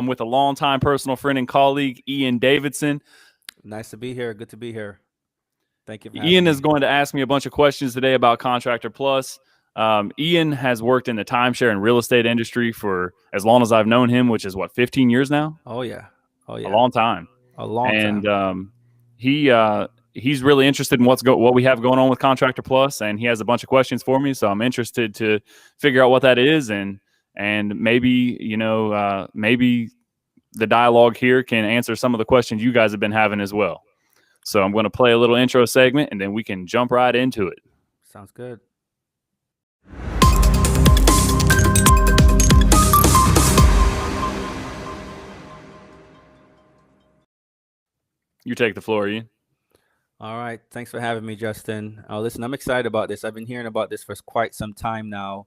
I'm with a longtime personal friend and colleague, Ian Davidson. Nice to be here. Good to be here. Thank you for having Ian is me. going to ask me a bunch of questions today about Contractor Plus. Ian has worked in the timeshare and real estate industry for as long as I've known him, which is what, 15 years now? Oh yeah. Oh A yeah. long time. A long And time. he's really interested in what we have going on with Contractor Plus, and he has a bunch of questions for me. So I'm interested to figure out what that is, and maybe maybe the dialogue here can answer some of the questions you guys have been having as well. So I'm going to play a little intro segment, and then we can jump right into it. Sounds good. You take the floor, Ian. All right. Thanks for having me, Justin. Listen, I'm excited about this. I've been hearing about this for quite some time now.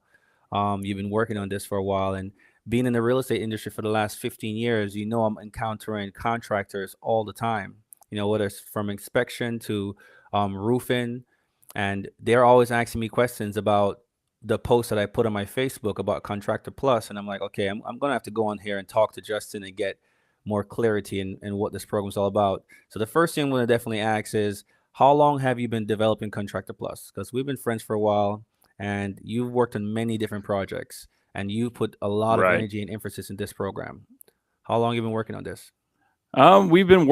You've been working on this for a while, and being in the real estate industry for the last 15 years, I'm encountering contractors all the time. Whether it's from inspection to roofing, and they're always asking me questions about the post that I put on my Facebook about Contractor Plus, and I'm like, okay, I'm gonna have to go on here and talk to Justin and get more clarity in what this program is all about. So the first thing I'm going to definitely ask is, how long have you been developing Contractor Plus? Because we've been friends for a while, and you've worked on many different projects, and you put a lot of Right. energy and emphasis in this program. How long have you been working on this? We've been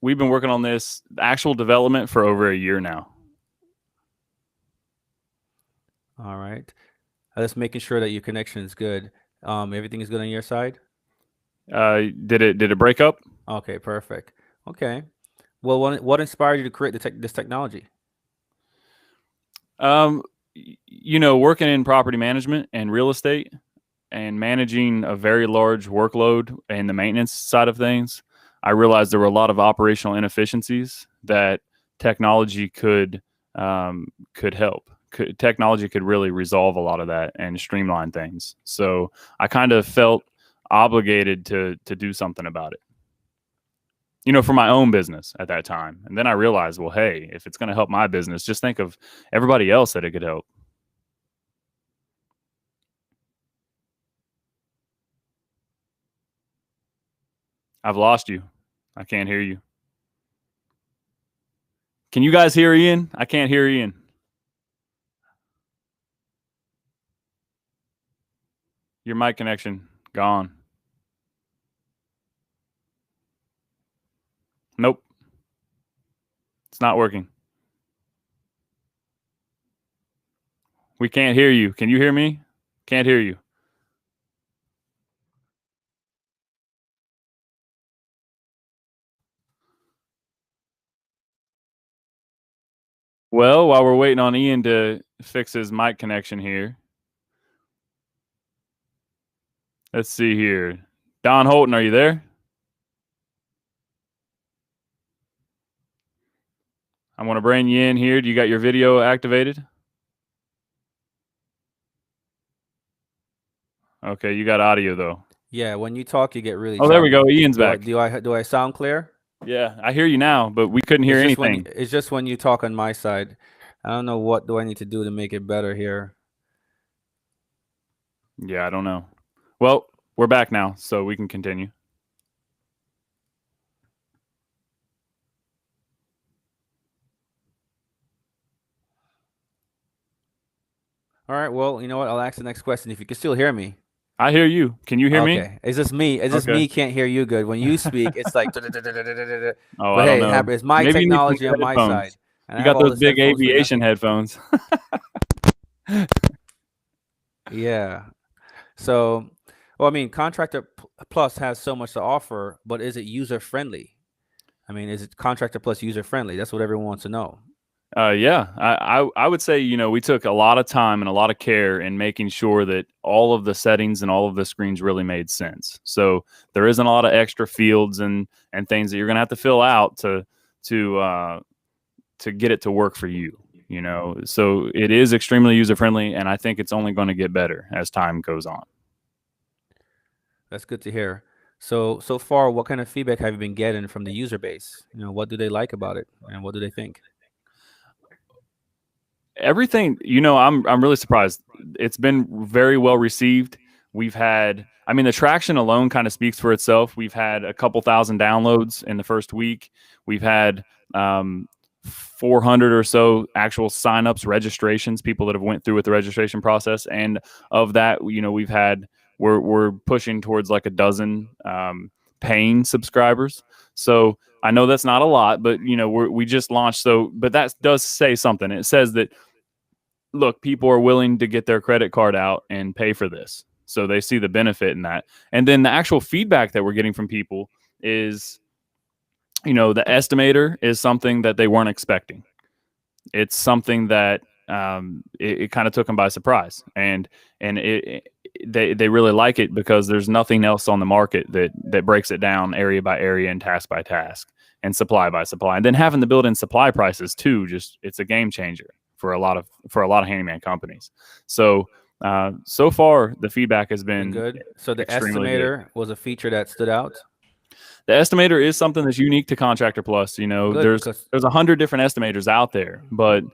we've been working on this actual development for over a year now. All right. Just making sure that your connection is good. Everything is good on your side? Did it break up? Okay, perfect. Okay. Well, what inspired you to create this technology? Working in property management and real estate and managing a very large workload and the maintenance side of things, I realized there were a lot of operational inefficiencies that technology could help. Technology could really resolve a lot of that and streamline things. So I kind of felt obligated to do something about it. For my own business at that time. And then I realized, well, hey, if it's going to help my business, just think of everybody else that it could help. I've lost you. I can't hear you. Can you guys hear Ian? I can't hear Ian. Your mic connection gone. Nope. It's not working. We can't hear you. Can you hear me? Can't hear you. Well, while we're waiting on Ian to fix his mic connection here, let's see here. Don Holton, are you there? I want to bring you in here. Do you got your video activated? Okay, you got audio though. Yeah, when you talk, you get really Oh, there we choppy. go. Ian's Do I back. do I sound clear? Yeah, I hear you now, but we couldn't hear anything. It's just when you talk on my side. I don't know, what do I need to do to make it better here. Yeah, I don't know. Well, we're back now, so we can continue. All right. Well, you know what? I'll ask the next question if you can still hear me. I hear you. Can you hear me? Okay. Is this me? Is this Okay. me can't hear you good? When you speak, it's like. Oh, But I don't hey, know. it's my Maybe you need some technology on my headphones. side. And You I have got all those this big headphones for aviation nothing. headphones. Yeah. So, well, I mean, Contractor Plus has so much to offer, but is it user friendly? I mean, is it Contractor Plus user friendly? That's what everyone wants to know. Yeah, I would say, we took a lot of time and a lot of care in making sure that all of the settings and all of the screens really made sense. So there isn't a lot of extra fields and things that you're going to have to fill out to get it to work for you. So it is extremely user friendly, and I think it's only going to get better as time goes on. That's good to hear. So far, what kind of feedback have you been getting from the user base? What do they like about it, and what do they think? Everything, I'm really surprised. It's been very well received. We've had, I mean, the traction alone kind of speaks for itself. We've had a couple thousand downloads in the first week. We've had 400 or so actual signups, registrations, people that have went through with the registration process. And of that, we've had, we're pushing towards like a dozen paying subscribers. So I know that's not a lot, but we just launched. So, but that does say something. It says that, look, people are willing to get their credit card out and pay for this. So they see the benefit in that. And then the actual feedback that we're getting from people is, the estimator is something that they weren't expecting. It's something that it kind of took them by surprise, and they really like it because there's nothing else on the market that breaks it down area by area and task by task and supply by supply. And then having the built-in supply prices too, it's a game changer for a lot of handyman companies. So so far the feedback has been good. So the estimator was a feature that stood out. The estimator is something that's unique to Contractor Plus. There's 100 different estimators out there, but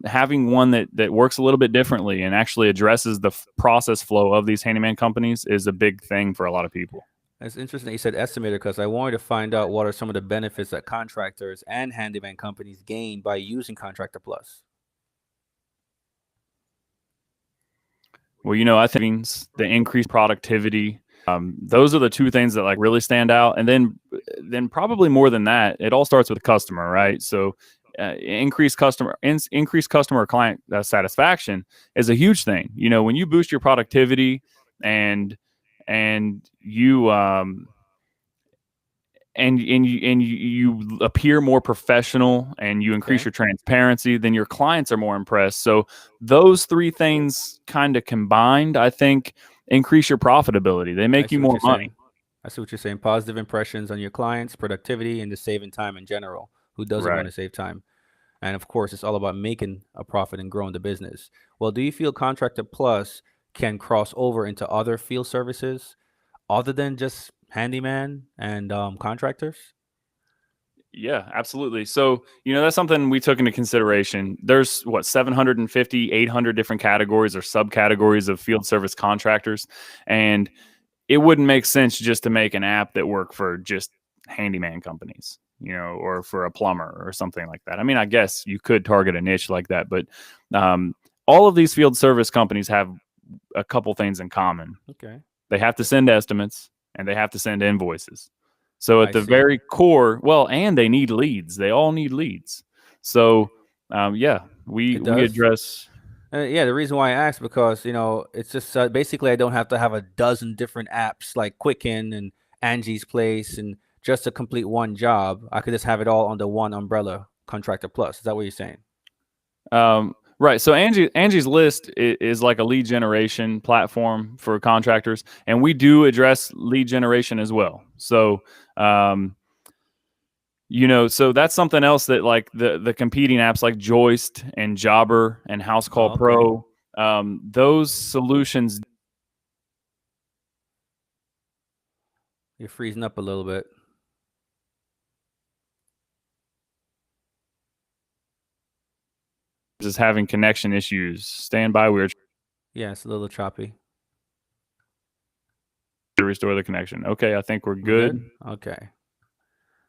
having one that works a little bit differently and actually addresses the process flow of these handyman companies is a big thing for a lot of people. It's interesting that you said estimator, because I wanted to find out what are some of the benefits that contractors and handyman companies gain by using Contractor Plus. Well, I think the increased productivity, those are the two things that like really stand out. And then probably more than that, it all starts with the customer, right? So increased customer client satisfaction is a huge thing. When you boost your productivity and you and you appear more professional and you increase your transparency, then your clients are more impressed. So those three things kind of combined, I think, increase your profitability. They make you more money. I see what you're saying. Positive impressions on your clients, productivity, and just saving time in general. Who doesn't want to save time? And of course, it's all about making a profit and growing the business. Well, do you feel Contractor Plus can cross over into other field services other than just handyman and contractors? Yeah, absolutely. So, that's something we took into consideration. There's 750, 800 different categories or subcategories of field service contractors. And it wouldn't make sense just to make an app that worked for just handyman companies, or for a plumber or something like that. I mean, I guess you could target a niche like that, but all of these field service companies have a couple things in common. Okay. They have to send estimates and they have to send invoices. So at the very core, and they need leads. They all need leads. So we address. The reason why I asked, because it's just basically I don't have to have a dozen different apps like Quicken and Angie's Place and just to complete one job. I could just have it all under one umbrella, Contractor Plus. Is that what you're saying? Right. So Angie's List is like a lead generation platform for contractors, and we do address lead generation as well. So, so that's something else that like the competing apps like Joist and Jobber and House Call Pro, those solutions. You're freezing up a little bit. Is having connection issues. Stand by. Yeah, it's a little choppy. To restore the connection. Okay, I think we're good. Okay.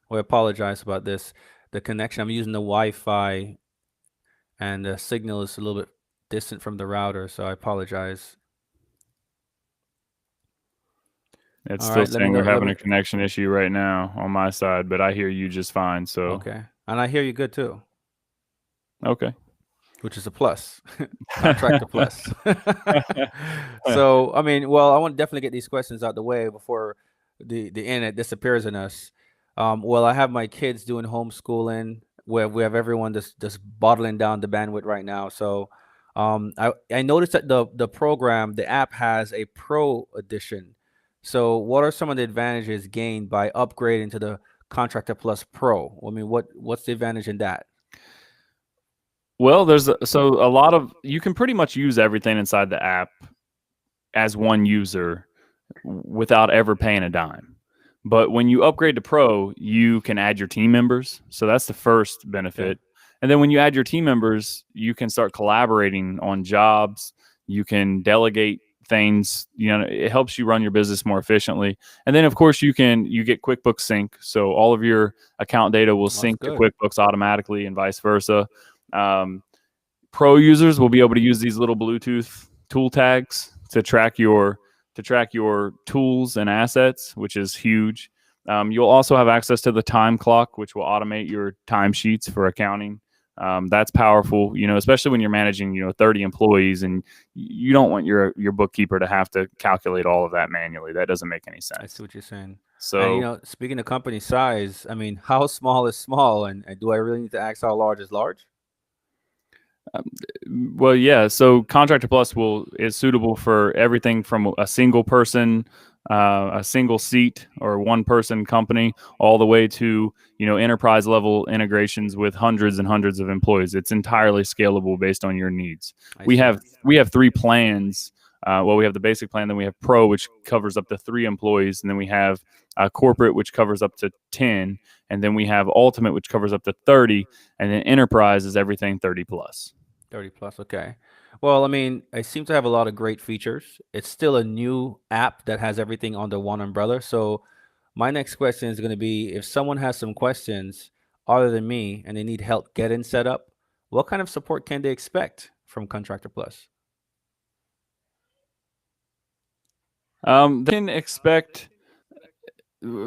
Well, I apologize about this. The connection, I'm using the Wi-Fi and the signal is a little bit distant from the router, so I apologize. It's still saying we're having a connection issue right now on my side, but I hear you just fine. So okay, and I hear you good too. Okay. Which is a plus. Contractor Plus. So, I mean, I want to definitely get these questions out the way before the internet disappears on us. I have my kids doing homeschooling where we have everyone just bottling down the bandwidth right now. So I noticed that the app has a Pro edition. So what are some of the advantages gained by upgrading to the Contractor Plus Pro? I mean, what's the advantage in that? Well, you can pretty much use everything inside the app as one user without ever paying a dime. But when you upgrade to Pro, you can add your team members. So that's the first benefit. And then when you add your team members, you can start collaborating on jobs. You can delegate things, it helps you run your business more efficiently. And then of course you get QuickBooks Sync, so all of your account data will sync to QuickBooks automatically and vice versa. Pro users will be able to use these little Bluetooth tool tags to track your tools and assets, which is huge. You'll also have access to the time clock, which will automate your timesheets for accounting. That's powerful, especially when you're managing, 30 employees, and you don't want your bookkeeper to have to calculate all of that manually. That doesn't make any sense. I see what you're saying. So, and, speaking of company size, I mean, how small is small, and do I really need to ask how large is large? Well, yeah. So Contractor Plus is suitable for everything from a single person, a single seat or one person company, all the way to enterprise level integrations with hundreds and hundreds of employees. It's entirely scalable based on your needs. We have 3 plans. We have the basic plan, then we have Pro, which covers up to 3 employees, and then we have Corporate, which covers up to 10, and then we have Ultimate, which covers up to 30, and then Enterprise is everything 30 plus. 30 plus, okay. Well, I mean, I seem to have a lot of great features. It's still a new app that has everything under one umbrella. So my next question is going to be, if someone has some questions other than me and they need help getting set up, what kind of support can they expect from Contractor Plus? They can expect,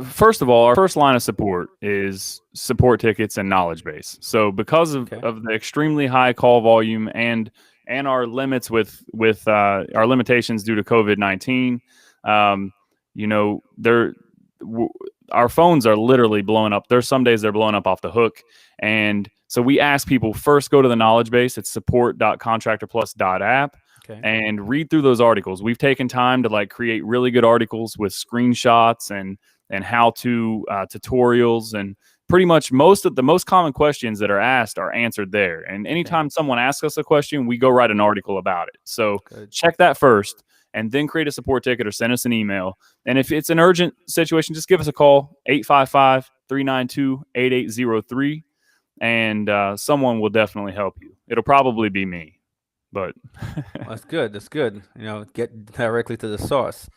first of all, our first line of support is support tickets and knowledge base. So because of the extremely high call volume and our limits with our limitations due to COVID-19, our phones are literally blowing up. There's some days they're blowing up off the hook. And so we ask people first go to the knowledge base. It's support.contractorplus.app. And read through those articles. We've taken time to create really good articles with screenshots and how-to tutorials, and pretty much the most common questions that are asked are answered there. And anytime someone asks us a question, we go write an article about it. So check that first, and then create a support ticket or send us an email. And if it's an urgent situation, just give us a call, 855-392-8803, and someone will definitely help you. It'll probably be me. But well, that's good. That's good. Get directly to the source.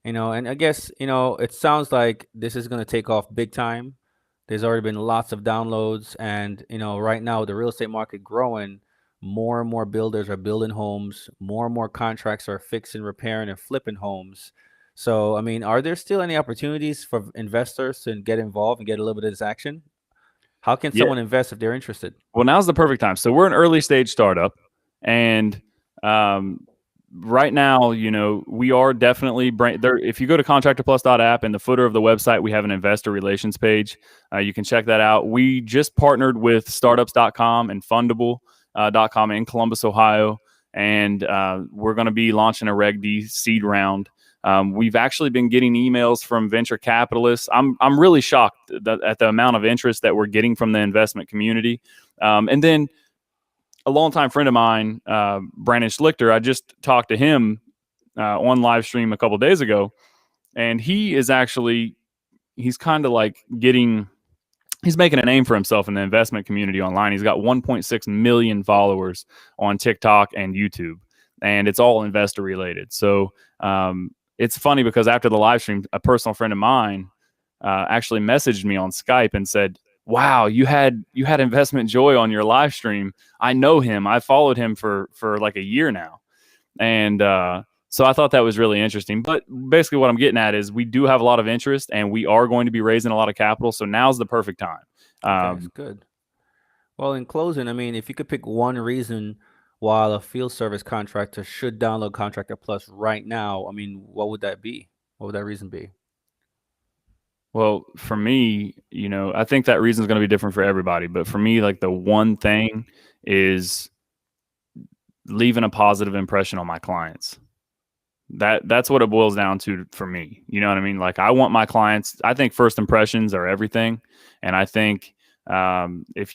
And I guess, it sounds like this is going to take off big time. There's already been lots of downloads, and, right now the real estate market growing, more and more builders are building homes, more and more contracts are fixing, repairing, and flipping homes. So, I mean, are there still any opportunities for investors to get involved and get a little bit of this action? How can someone invest if they're interested? Well, now's the perfect time. So we're an early stage startup. And right now, we are definitely there. If you go to contractorplus.app, in the footer of the website, we have an investor relations page. You can check that out. We just partnered with startups.com and fundable.com in Columbus, Ohio. And we're going to be launching a Reg D seed round. We've actually been getting emails from venture capitalists. I'm really shocked at the amount of interest that we're getting from the investment community. And then a longtime friend of mine, Brandon Schlichter, I just talked to him on live stream a couple of days ago, and he's kind of he's making a name for himself in the investment community online. He's got 1.6 million followers on TikTok and YouTube, and it's all investor related. So it's funny because after the live stream, a personal friend of mine actually messaged me on Skype and said, "Wow, you had Investment Joy on your live stream. I know him. I followed him for like a year now." And so I thought that was really interesting. But basically what I'm getting at is we do have a lot of interest, and we are going to be raising a lot of capital. So now's the perfect time. That's good. Well, in closing, I mean, if you could pick one reason why a field service contractor should download Contractor Plus right now, I mean, what would that be? What would that reason be? Well, for me, I think that reason is going to be different for everybody. But for me, the one thing is leaving a positive impression on my clients. That's what it boils down to for me. You know what I mean? I want my clients, I think first impressions are everything. And I think if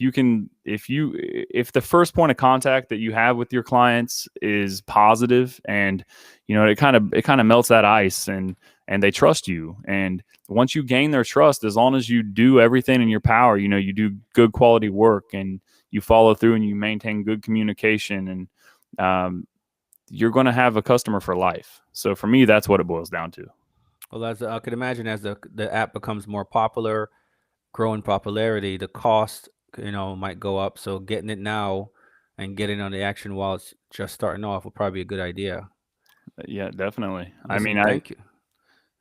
the first point of contact that you have with your clients is positive, and it kind of melts that ice, and they trust you. And once you gain their trust, as long as you do everything in your power, you do good quality work, and you follow through, and you maintain good communication, and you're going to have a customer for life. So for me, that's what it boils down to. Well, as I could imagine, as the app becomes more popular, growing popularity, the cost, might go up. So getting it now and getting on the action while it's just starting off will probably be a good idea. Yeah, definitely. I Listen, mean, thank you.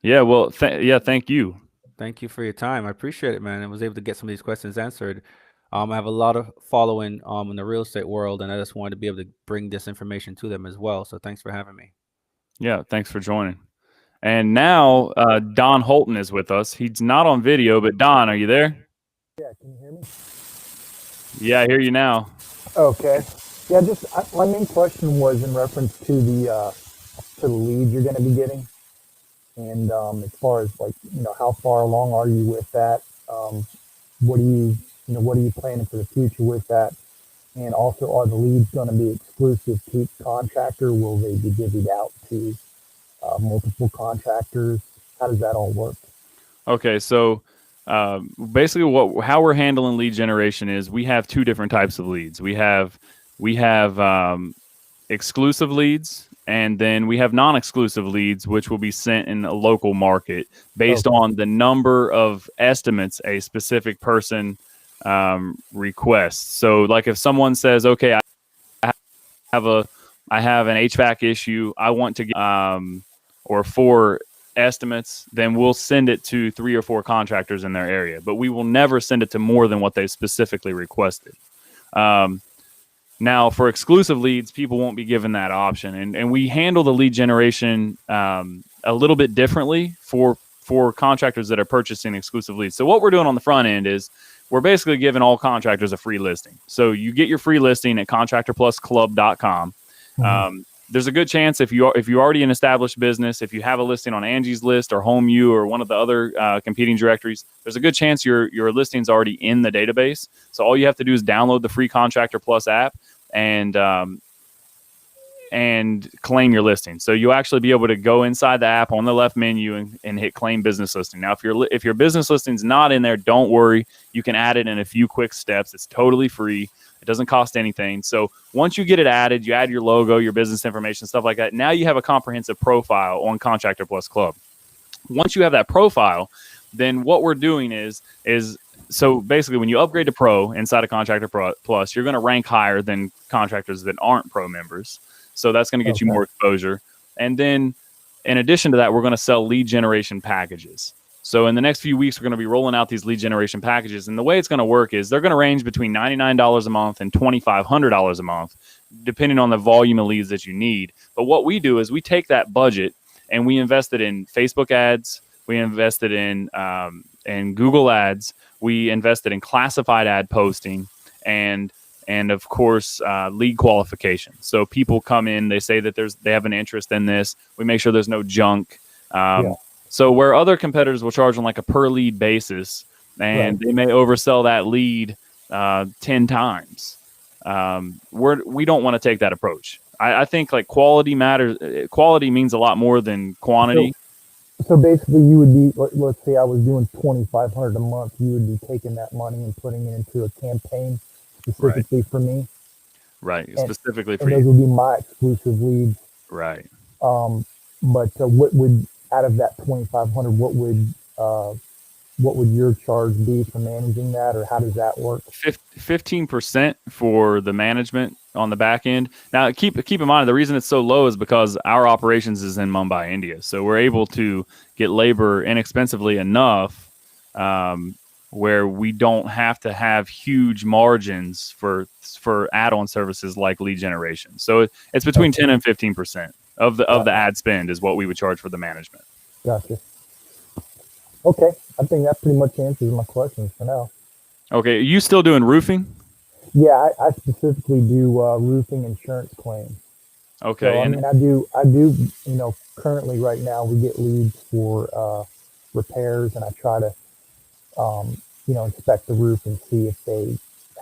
yeah, well, thank you. Thank you for your time. I appreciate it, man. I was able to get some of these questions answered. I have a lot of following in the real estate world, and I just wanted to be able to bring this information to them as well. So thanks for having me. Yeah, thanks for joining. And now Don Holton is with us. He's not on video, but Don, are you there? Yeah, can you hear me? Yeah, I hear you now. Okay. Yeah, my main question was in reference to the leads you're going to be getting, and as far as like how far along are you with that? What do what are you planning for the future with that? And also, are the leads going to be exclusive to each contractor? Will they be divvied out to multiple contractors? How does that all work? Okay, so basically, how we're handling lead generation is we have two different types of leads. We have exclusive leads, and then we have non-exclusive leads, which will be sent in a local market based on the number of estimates a specific person requests. So, like if someone says, "Okay, I have an HVAC issue, I want to get or 4 estimates," then we'll send it to 3 or 4 contractors in their area, but we will never send it to more than what they specifically requested. Now, for exclusive leads, people won't be given that option, and we handle the lead generation a little bit differently for contractors that are purchasing exclusive leads. So what we're doing on the front end is we're basically giving all contractors a free listing. So you get your free listing at contractorplusclub.com. Mm-hmm. There's a good chance if you're already an established business, if you have a listing on Angie's List or HomeU or one of the other competing directories, there's a good chance your listing's already in the database. So all you have to do is download the free Contractor Plus app and claim your listing. So you'll actually be able to go inside the app on the left menu and hit claim business listing. Now, if your business listing's not in there, don't worry. You can add it in a few quick steps. It's totally free. It doesn't cost anything. So once you get it added, you add your logo, your business information, stuff like that. Now you have a comprehensive profile on Contractor Plus Club. Once you have that profile, then what we're doing is so basically when you upgrade to Pro inside of Contractor Plus, you're going to rank higher than contractors that aren't Pro members. So that's going to get you more exposure. And then in addition to that, we're going to sell lead generation packages. So in the next few weeks, we're going to be rolling out these lead generation packages. And the way it's going to work is they're going to range between $99 a month and $2,500 a month, depending on the volume of leads that you need. But what we do is we take that budget and we invest it in Facebook ads. We invested in Google ads. We invested in classified ad posting and of course, lead qualification. So people come in, they say that they have an interest in this. We make sure there's no junk. So where other competitors will charge on like a per lead basis, and they may oversell that lead 10 times. We don't want to take that approach. I think like quality matters. Quality means a lot more than quantity. So basically, you would be, let's say I was doing $2,500 a month, you would be taking that money and putting it into a campaign specifically for me. Right, specifically for you. you. Those would be my exclusive leads. Right. But what would, out of that $2,500, what would your charge be for managing that, or how does that work? 15% for the management on the back end. Now, keep in mind, the reason it's so low is because our operations is in Mumbai, India. So we're able to get labor inexpensively enough where we don't have to have huge margins for add-on services like lead generation. So it's between 10 and 15% of the ad spend is what we would charge for the management. Gotcha. Okay, I think that pretty much answers my questions for now. Okay, are you still doing roofing? Yeah, I specifically do roofing insurance claims. Okay. So, I mean, I do, currently right now we get leads for repairs, and I try to, inspect the roof and see if they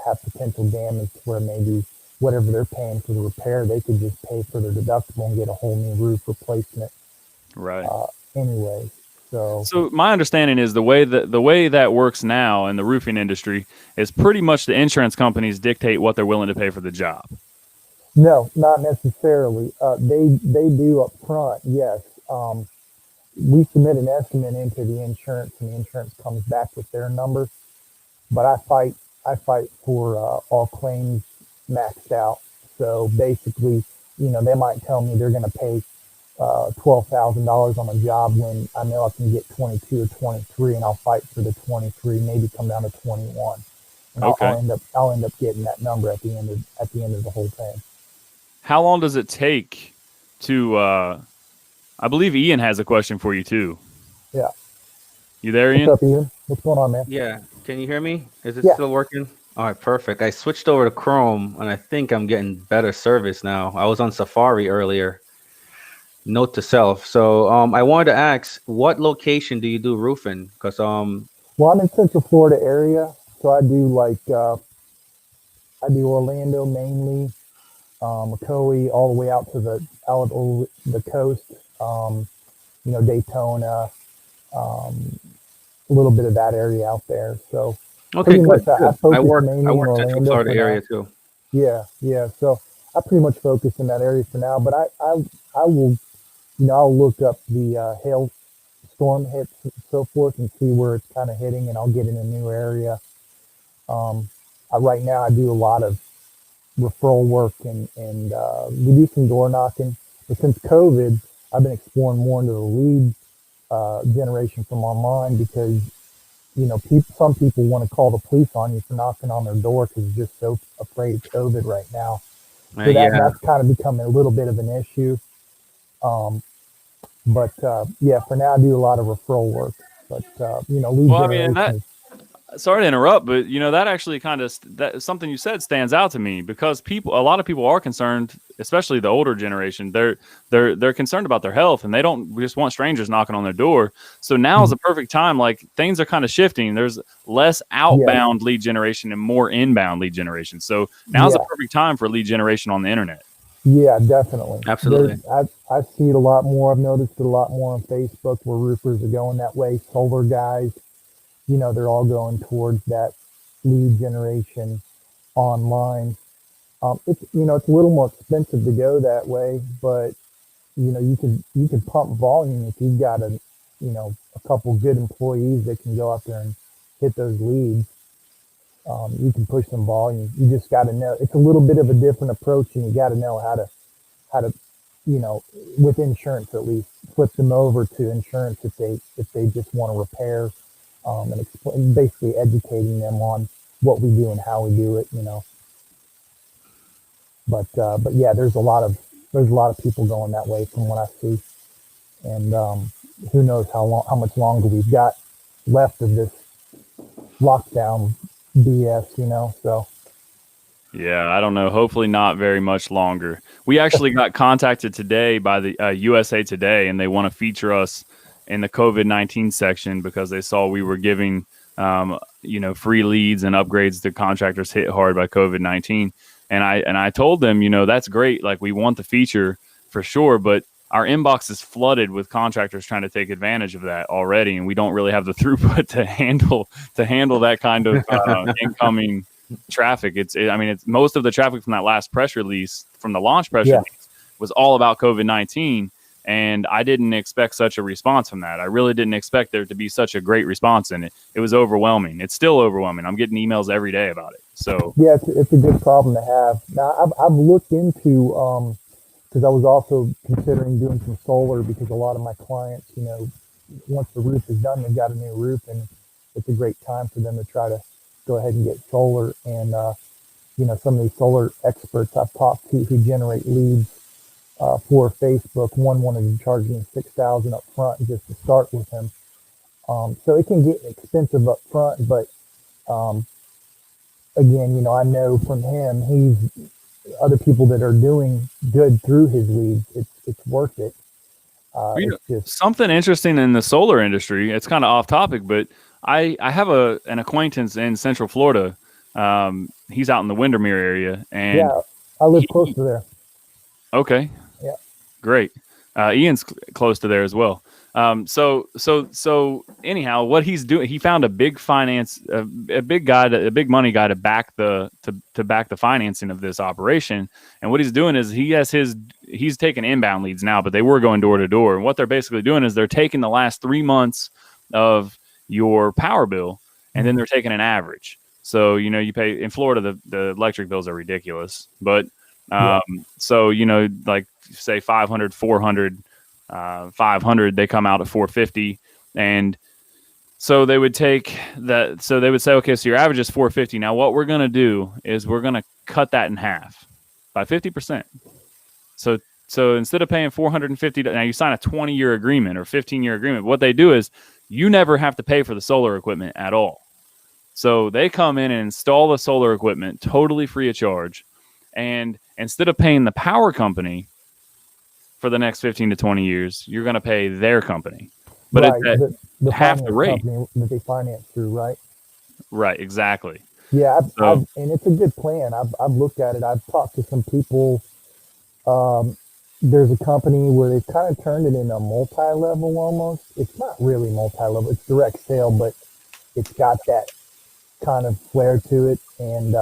have potential damage where maybe whatever they're paying for the repair, they could just pay for their deductible and get a whole new roof replacement. Right. Anyway. So my understanding is the way that works now in the roofing industry is pretty much the insurance companies dictate what they're willing to pay for the job. No, not necessarily. They do up front, yes. We submit an estimate into the insurance, and the insurance comes back with their number. But I fight for all claims maxed out. So basically, they might tell me they're going to pay $12,000 on a job when I know I can get 22 or 23, and I'll fight for the 23, maybe come down to 21, and Okay. I'll end up getting that number at the end of the whole thing. How long does it take to? I believe Ian has a question for you too. Yeah. You there, What's Ian? up, Ian? What's going on, man? Yeah. Can you hear me? Is it Yeah. still working? All right, perfect. I switched over to Chrome and I think I'm getting better service now. I was on Safari earlier. Note to self. So I wanted to ask, what location do you do roofing? Because Well, I'm in Central Florida area, so I do Orlando mainly, Macoy, all the way out to out over the coast. Daytona, a little bit of that area out there. So okay, pretty good, much I good. focus mainly I in work Central Orlando Florida for area now. too. Yeah, yeah. So I pretty much focus in that area for now. But I will, I'll look up the hail storm hits and so forth and see where it's kind of hitting, and I'll get in a new area. Um, right now, I do a lot of referral work, and we do some door knocking. But since COVID, I've been exploring more into the lead generation from online because some people want to call the police on you for knocking on their door because they're just so afraid of COVID right now. So Yeah. that's kind of becoming a little bit of an issue. Um, but yeah, for now I do a lot of referral work. But lead Well, I mean, generation is sorry to interrupt, but that actually kind of that something you said stands out to me because a lot of people are concerned, especially the older generation. They're concerned about their health, and they don't just want strangers knocking on their door. So now is the perfect time. Like things are kind of shifting. There's less yes, outbound lead generation and more inbound lead generation. So now's the yeah, perfect time for lead generation on the internet. yeah, definitely. Absolutely. I see it a lot more. I've noticed it a lot more on Facebook where roofers are going that way. Solar guys, they're all going towards that lead generation online. It's a little more expensive to go that way, but you could pump volume if you've got a couple good employees that can go out there and hit those leads. You can push some volume. You just got to know it's a little bit of a different approach, and you got to know how to you know with insurance at least flip them over to insurance if they just want to repair, and explain, basically educating them on what we do and how we do it. But yeah, there's a lot of people going that way from what I see, and who knows how much longer we've got left of this lockdown BS. So Yeah, I don't know. Hopefully, not very much longer. We actually got contacted today by the USA Today, and they want to feature us in the COVID-19 section because they saw we were giving, free leads and upgrades to contractors hit hard by COVID-19. And I told them, that's great. Like we want the feature for sure, but our inbox is flooded with contractors trying to take advantage of that already, and we don't really have the throughput to handle that kind of incoming traffic. It's most of the traffic from that last press release, from the launch press yeah, release, was all about COVID-19, and I didn't expect such a response from that. I really didn't expect there to be such a great response in it. It was overwhelming. It's still overwhelming. I'm getting emails every day about it. So yeah, it's a good problem to have. Now I've looked into because I was also considering doing some solar because a lot of my clients, once the roof is done, they've got a new roof, and it's a great time for them to try to go ahead and get solar. And some of these solar experts I've talked to who generate leads for Facebook, one wanted to charge me $6,000 up front just to start with him. So it can get expensive up front, but um, again, I know from him, he's other people that are doing good through his leads. It's worth it. It's just something interesting in the solar industry. It's kind of off topic, but I have an acquaintance in Central Florida. He's out in the Windermere area, and yeah. I live close he to there. okay, Yeah, great. Ian's close to there as well. So anyhow, what he's doing, he found a big a big guy, a big money guy to back to back the financing of this operation. And what he's doing is he's taking inbound leads now, but they were going door to door. And what they're basically doing is they're taking the last 3 months of your power bill, and then they're taking an average. So, you pay in Florida, the electric bills are ridiculous, but, so, like say 500, 400, 500, they come out at 450. And so they would take that. So they would say, okay, so your average is 450. Now what we're going to do is we're going to cut that in half by 50%. So instead of paying 450, now you sign a 20-year agreement or 15-year agreement. What they do is you never have to pay for the solar equipment at all. So they come in and install the solar equipment totally free of charge. And instead of paying the power company for the next 15 to 20 years, you're going to pay their company. But right, it's at the half the finance rate. company that they finance through, right? Right, exactly. Yeah, So- and it's a good plan. I've looked at it. I've talked to some people. There's a company where they've kind of turned it into a multi-level almost. It's not really multi-level. It's direct sale, but it's got that kind of flair to it. And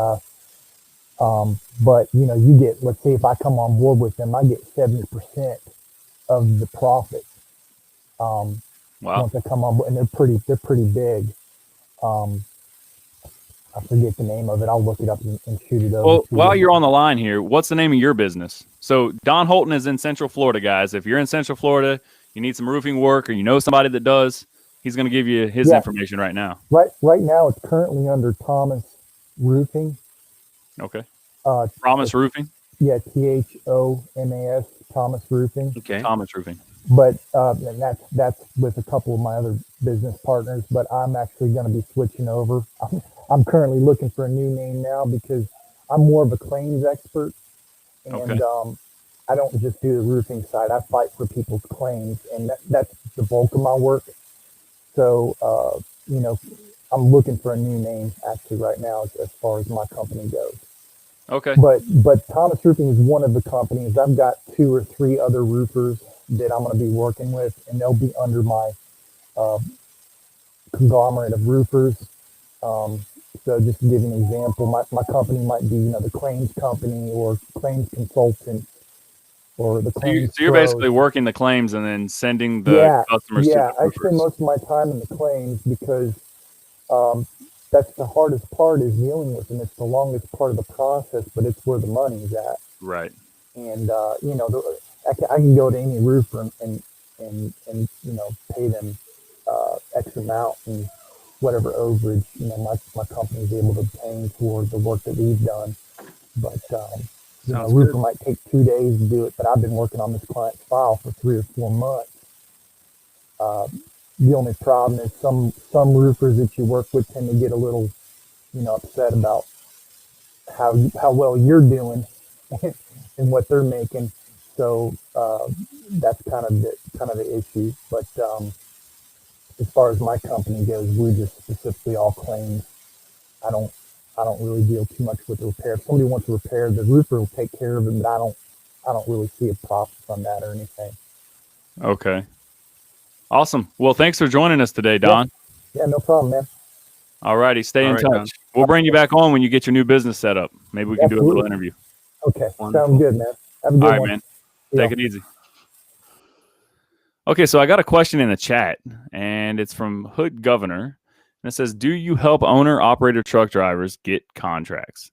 but you get, let's say if I come on board with them, I get 70% of the profit. Wow. Once I come on board, and they're pretty big. I forget the name of it. I'll look it up and shoot it over. Well, to you. while you're on the line here, what's the name of your business? So Don Holton is in Central Florida, guys. If you're in Central Florida, you need some roofing work, or you know somebody that does, he's going to give you his information right now. Right now, it's currently under Thomas Roofing. Okay. Promise Roofing. Yeah, THOMAS, Thomas Roofing. Okay. Thomas Roofing. But and that's with a couple of my other business partners. But I'm actually going to be switching over. I'm currently looking for a new name now because I'm more of a claims expert, and I don't just do the roofing side. I fight for people's claims, and that's the bulk of my work. So I'm looking for a new name actually right now as far as my company goes. Okay. But Thomas Roofing is one of the companies. I've got 2 or 3 other roofers that I'm going to be working with, and they'll be under my conglomerate of roofers. So just to give you an example, my company might be, the claims company or claims consultant or the claims. So you're basically working the claims and then sending the customers to the I spend most of my time in the claims because that's the hardest part is dealing with them. It's the longest part of the process, but it's where the money's at. Right. And I can go to any roofer and pay them X amount and whatever overage my company's able to obtain for the work that we've done. But a roofer might take 2 days to do it, but I've been working on this client's file for 3 or 4 months. The only problem is some roofers that you work with tend to get a little, upset about how well you're doing and what they're making. So that's kind of the issue. But as far as my company goes, we're just specifically all claims. I don't really deal too much with the repair. If somebody wants to repair, the roofer will take care of it, but I don't really see a profit from that or anything. Okay. Awesome. Well, thanks for joining us today, Don. Yeah, no problem, man. All righty. Stay in touch. Don. We'll bring you back on when you get your new business set up. Maybe we can do a little interview. Okay. Wonderful. Sounds good, man. Have a good All right, one. man. Yeah. Take it easy. Okay, so I got a question in the chat, and it's from Hood Governor. And it says, do you help owner-operator truck drivers get contracts?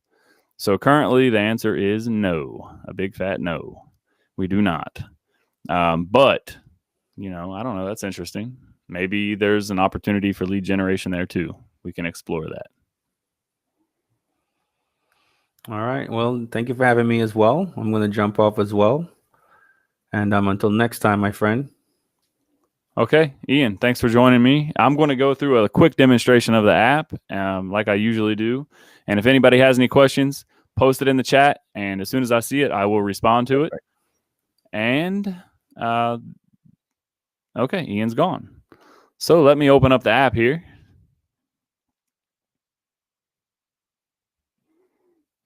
So currently the answer is no. A big fat no. We do not. But, I don't know. That's interesting. Maybe there's an opportunity for lead generation there too. We can explore that. All right. Well, thank you for having me as well. I'm going to jump off as well. And until next time, my friend. Okay, Ian, thanks for joining me. I'm going to go through a quick demonstration of the app like I usually do. And if anybody has any questions, post it in the chat. And as soon as I see it, I will respond to it. And, okay, Ian's gone. So let me open up the app here.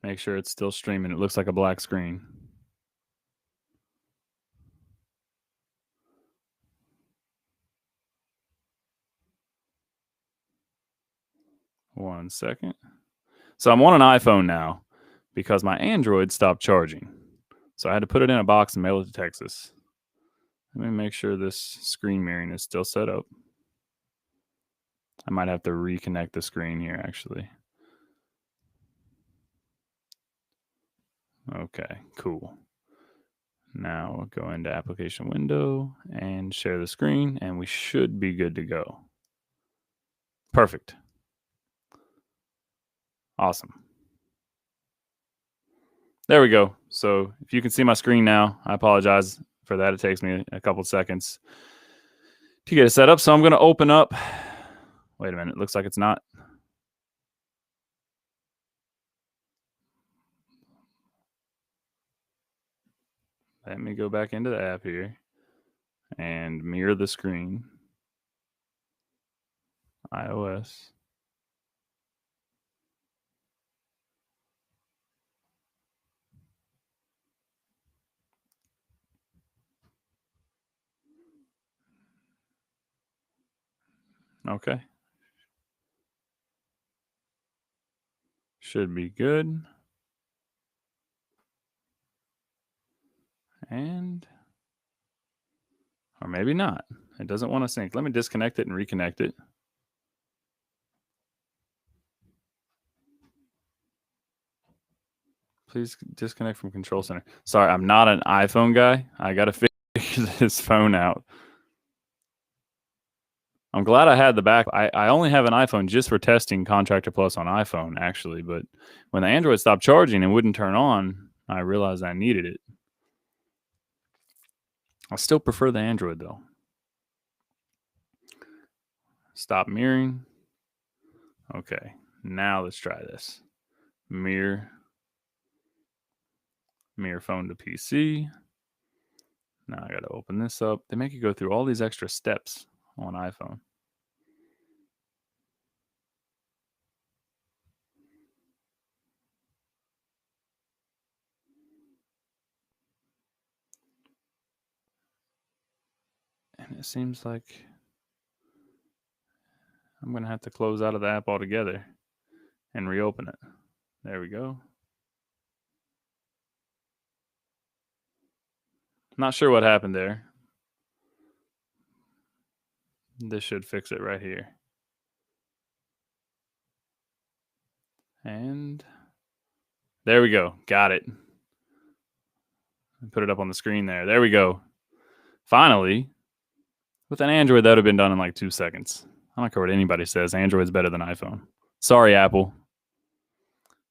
Make sure it's still streaming. It looks like a black screen. 1 second. So I'm on an iPhone now because my Android stopped charging. So I had to put it in a box and mail it to Texas. Let me make sure this screen mirroring is still set up. I might have to reconnect the screen here, actually. Okay, cool. Now we'll go into application window and share the screen, and we should be good to go. Perfect. Awesome. There we go. So if you can see my screen now, I apologize for that. It takes me a couple seconds to get it set up. So I'm going to open up. Wait a minute. It looks like it's not. Let me go back into the app here and mirror the screen. iOS. Okay. Should be good. And, or maybe not. It doesn't want to sync. Let me disconnect it and reconnect it. Please disconnect from control center. Sorry, I'm not an iPhone guy. I got to figure this phone out. I'm glad I had the back. I only have an iPhone just for testing Contractor Plus on iPhone, actually. But when the Android stopped charging and wouldn't turn on, I realized I needed it. I still prefer the Android, though. Stop mirroring. Okay, now let's try this. Mirror phone to PC. Now I got to open this up. They make you go through all these extra steps on iPhone. And it seems like I'm going to have to close out of the app altogether and reopen it. There we go. Not sure what happened there. This should fix it right here. And there we go. Got it. Put it up on the screen there. There we go. Finally, with an Android, that would have been done in like 2 seconds. I don't care what anybody says. Android's better than iPhone. Sorry, Apple.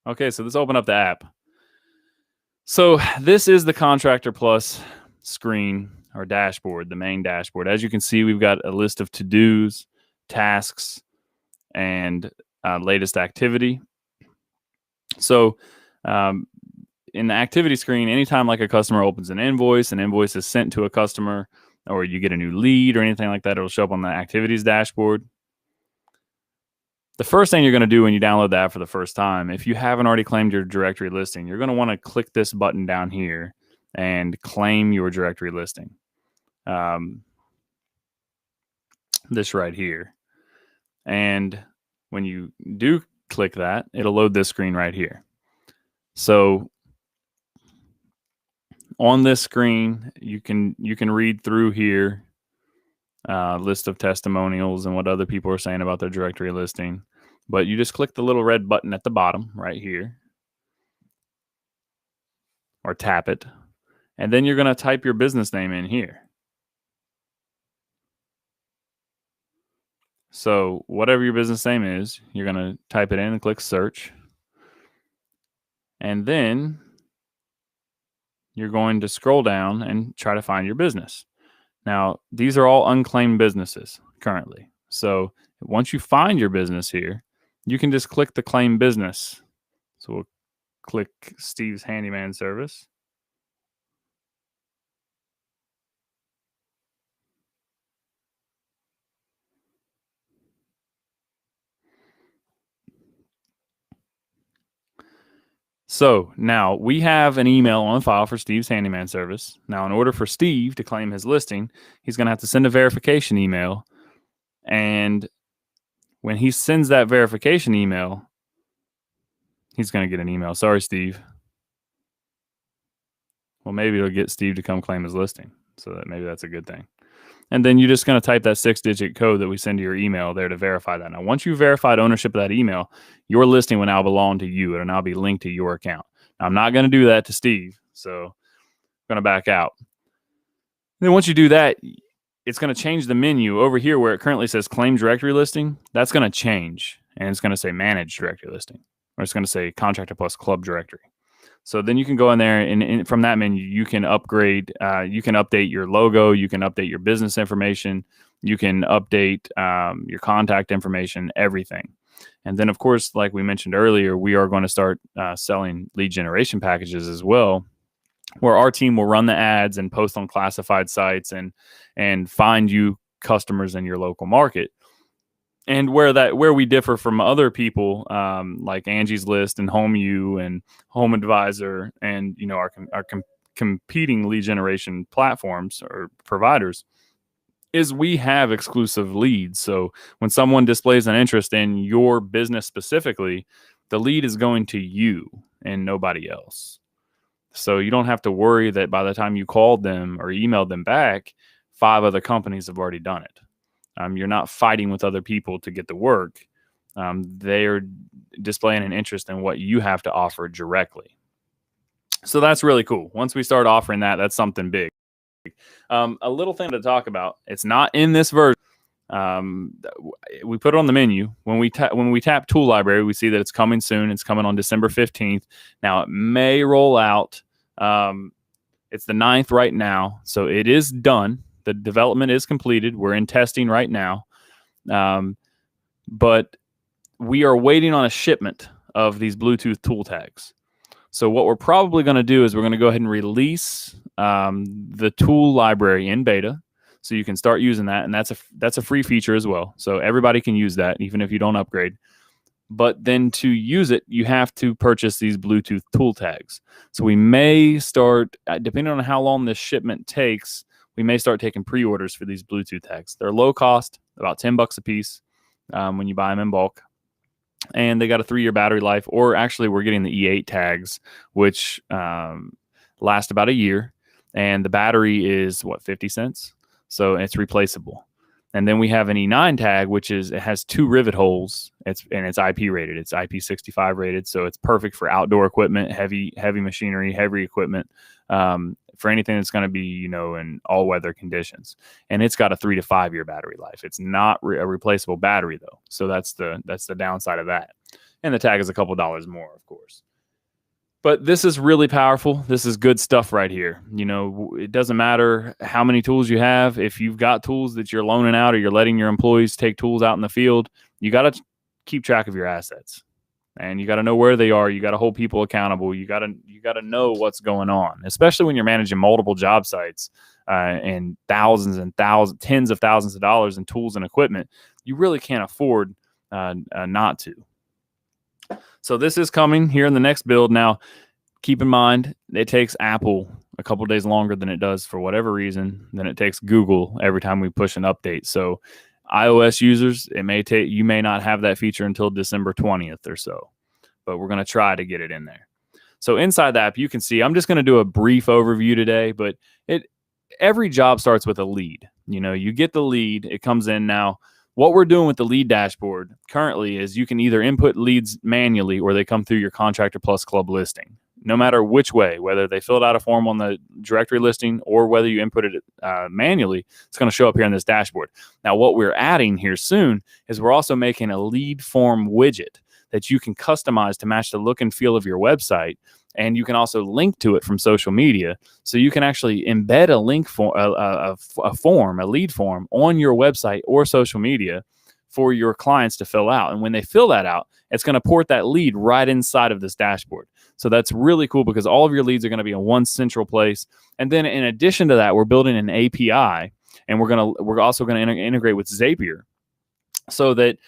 Okay, so let's open up the app. So this is the Contractor Plus screen or dashboard, the main dashboard. As you can see, we've got a list of to-dos, tasks, and latest activity. So in the activity screen, anytime like a customer opens an invoice is sent to a customer, or you get a new lead or anything like that, it'll show up on the activities dashboard. The first thing you're going to do when you download the app for the first time, if you haven't already claimed your directory listing, you're going to want to click this button down here and claim your directory listing. This right here. And when you do click that, it'll load this screen right here. So on this screen, you can read through here, list of testimonials and what other people are saying about their directory listing. But you just click the little red button at the bottom right here, or tap it, and then you're going to type your business name in here. So whatever your business name is, you're going to type it in and click search. And then you're going to scroll down and try to find your business. Now, these are all unclaimed businesses currently. So once you find your business here, you can just click the claim business. So we'll click Steve's Handyman Service. So now we have an email on file for Steve's Handyman Service. Now, in order for Steve to claim his listing, he's going to have to send a verification email. And when he sends that verification email, he's going to get an email. Sorry, Steve. Well, maybe it'll get Steve to come claim his listing. So that maybe that's a good thing. And then you're just going to type that 6-digit code that we send to your email there to verify that. Now, once you've verified ownership of that email, your listing will now belong to you. It'll now be linked to your account. Now, I'm not going to do that to Steve, so I'm going to back out. And then once you do that, it's going to change the menu over here where it currently says claim directory listing. That's going to change, and it's going to say manage directory listing, or it's going to say contractor plus club directory. So then you can go in there and from that menu, you can upgrade, you can update your logo, you can update your business information, you can update your contact information, everything. And then, of course, like we mentioned earlier, we are going to start selling lead generation packages as well, where our team will run the ads and post on classified sites and find you customers in your local market. And where we differ from other people, like Angie's List and HomeU and Home Advisor, and our competing lead generation platforms or providers, is we have exclusive leads. So when someone displays an interest in your business specifically, the lead is going to you and nobody else. So you don't have to worry that by the time you called them or emailed them back, 5 other companies have already done it. You're not fighting with other people to get the work. They are displaying an interest in what you have to offer directly. So that's really cool. Once we start offering that, that's something big. A little thing to talk about. It's not in this version. We put it on the menu. When we tap Tool Library, we see that it's coming soon. It's coming on December 15th. Now, it may roll out. It's the 9th right now, so it is done. The development is completed. We're in testing right now. But we are waiting on a shipment of these Bluetooth tool tags. So what we're probably going to do is we're going to go ahead and release the tool library in beta, so you can start using that. And that's a free feature as well. So everybody can use that, even if you don't upgrade. But then to use it, you have to purchase these Bluetooth tool tags. So we may start, depending on how long this shipment takes, we may start taking pre-orders for these Bluetooth tags. They're low cost, about $10 a piece when you buy them in bulk. And they got a 3-year battery life, or actually we're getting the E8 tags, which last about a year. And the battery is, 50 cents? So it's replaceable. And then we have an E9 tag, it has 2 rivet holes. It's IP rated. It's IP65 rated. So it's perfect for outdoor equipment, heavy machinery, heavy equipment, for anything that's going to be, in all weather conditions. And it's got a 3 to 5 year battery life. It's not a replaceable battery though. So that's the downside of that. And the tag is a couple dollars more, of course. But this is really powerful. This is good stuff right here. It doesn't matter how many tools you have. If you've got tools that you're loaning out or you're letting your employees take tools out in the field, you got to keep track of your assets. And you got to know where they are. You got to hold people accountable. You got to know what's going on, especially when you're managing multiple job sites and tens of thousands of dollars in tools and equipment. You really can't afford not to. So this is coming here in the next build. Now, keep in mind, it takes Apple a couple days longer than it does, for whatever reason, than it takes Google every time we push an update. So iOS users, you may not have that feature until December 20th or so, but we're going to try to get it in there. So inside the app, you can see, I'm just going to do a brief overview today, but every job starts with a lead. You get the lead, it comes in. Now, what we're doing with the lead dashboard currently is you can either input leads manually or they come through your Contractor Plus Club listing. No matter which way, whether they filled out a form on the directory listing or whether you input it manually, it's going to show up here in this dashboard. Now, what we're adding here soon is we're also making a lead form widget that you can customize to match the look and feel of your website. And you can also link to it from social media. So you can actually embed a link for a lead form on your website or social media for your clients to fill out. And when they fill that out, it's going to port that lead right inside of this dashboard. So that's really cool because all of your leads are going to be in one central place. And then in addition to that, we're building an API, and we're also going to integrate with Zapier, so that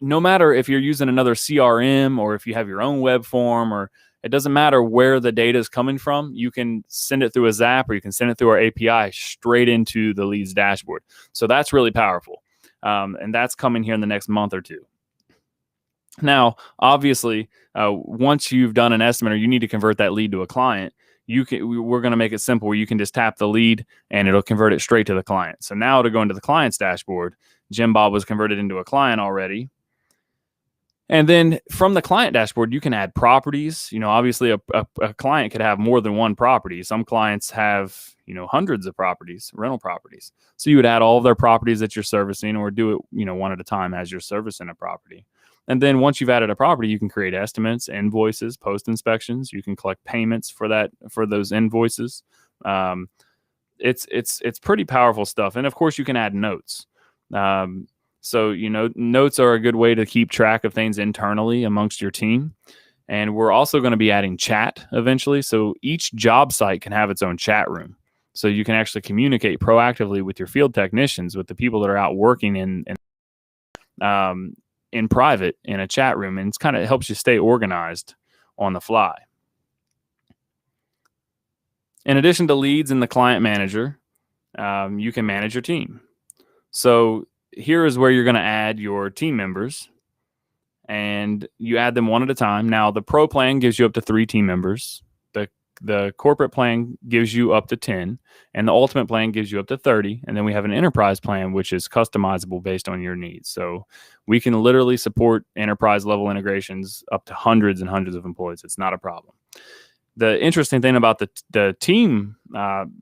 no matter if you're using another CRM or if you have your own web form, or it doesn't matter where the data is coming from, you can send it through a Zap or you can send it through our API straight into the leads dashboard. So that's really powerful. And that's coming here in the next month or two. Now, obviously, once you've done an estimate or you need to convert that lead to a client, we're going to make it simple where you can just tap the lead and it'll convert it straight to the client. So now to go into the client's dashboard, Jim Bob was converted into a client already. And then from the client dashboard, you can add properties. Obviously a client could have more than one property. Some clients have, hundreds of properties, rental properties. So you would add all of their properties that you're servicing, or do it, one at a time as you're servicing a property. And then once you've added a property, you can create estimates, invoices, post inspections. You can collect payments for those invoices. It's pretty powerful stuff. And of course, you can add notes. So notes are a good way to keep track of things internally amongst your team. And we're also going to be adding chat eventually. So each job site can have its own chat room. So you can actually communicate proactively with your field technicians, with the people that are out working in private in a chat room, and it helps you stay organized on the fly. In addition to leads in the client manager, you can manage your team. So here is where you're going to add your team members, and you add them one at a time. Now, the pro plan gives you up to 3 team members. The corporate plan gives you up to 10, and the ultimate plan gives you up to 30. And then we have an enterprise plan, which is customizable based on your needs. So we can literally support enterprise level integrations up to hundreds and hundreds of employees. It's not a problem. The interesting thing about the team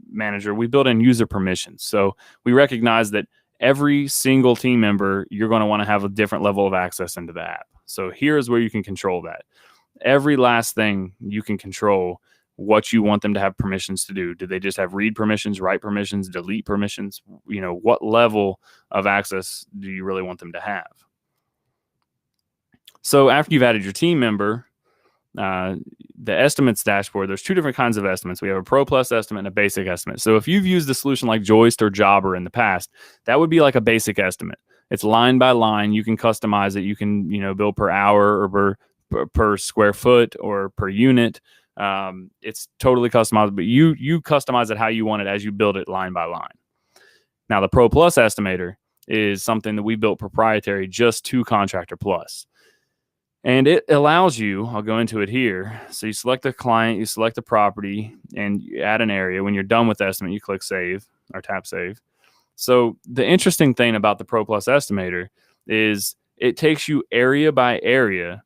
manager, we built in user permissions. So we recognize that every single team member, you're going to want to have a different level of access into the app. So here's where you can control that. Every last thing you can control what you want them to have permissions to do. Do they just have read permissions, write permissions, delete permissions? What level of access do you really want them to have? So after you've added your team member, the estimates dashboard, there's 2 different kinds of estimates. We have a Pro Plus estimate and a basic estimate. So if you've used a solution like Joist or Jobber in the past, that would be like a basic estimate. It's line by line. You can customize it. You can, bill per hour or per square foot or per unit. It's totally customized, but you customize it how you want it as you build it line by line. Now, the Pro Plus estimator is something that we built proprietary just to Contractor Plus. And it allows you, I'll go into it here. So you select the client, you select the property, and you add an area. When you're done with the estimate, you click save or tap save. So the interesting thing about the Pro Plus estimator is it takes you area by area,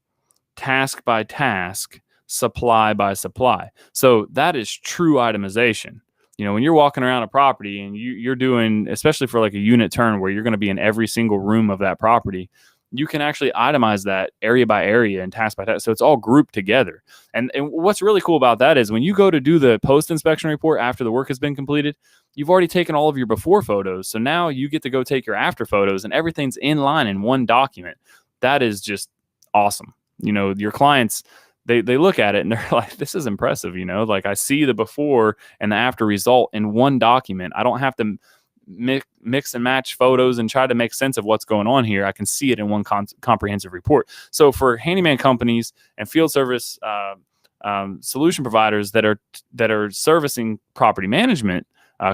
task by task, supply by supply. So that is true itemization. When you're walking around a property and you're doing, especially for like a unit turn where you're going to be in every single room of that property, you can actually itemize that area by area and task by task. So it's all grouped together. And what's really cool about that is when you go to do the post-inspection report after the work has been completed, you've already taken all of your before photos. So now you get to go take your after photos and everything's in line in one document. That is just awesome. Your clients, they look at it and they're like, this is impressive. Like I see the before and the after result in one document. I don't have to mix and match photos and try to make sense of what's going on here. I can see it in one comprehensive report. So for handyman companies and field service solution providers that are servicing property management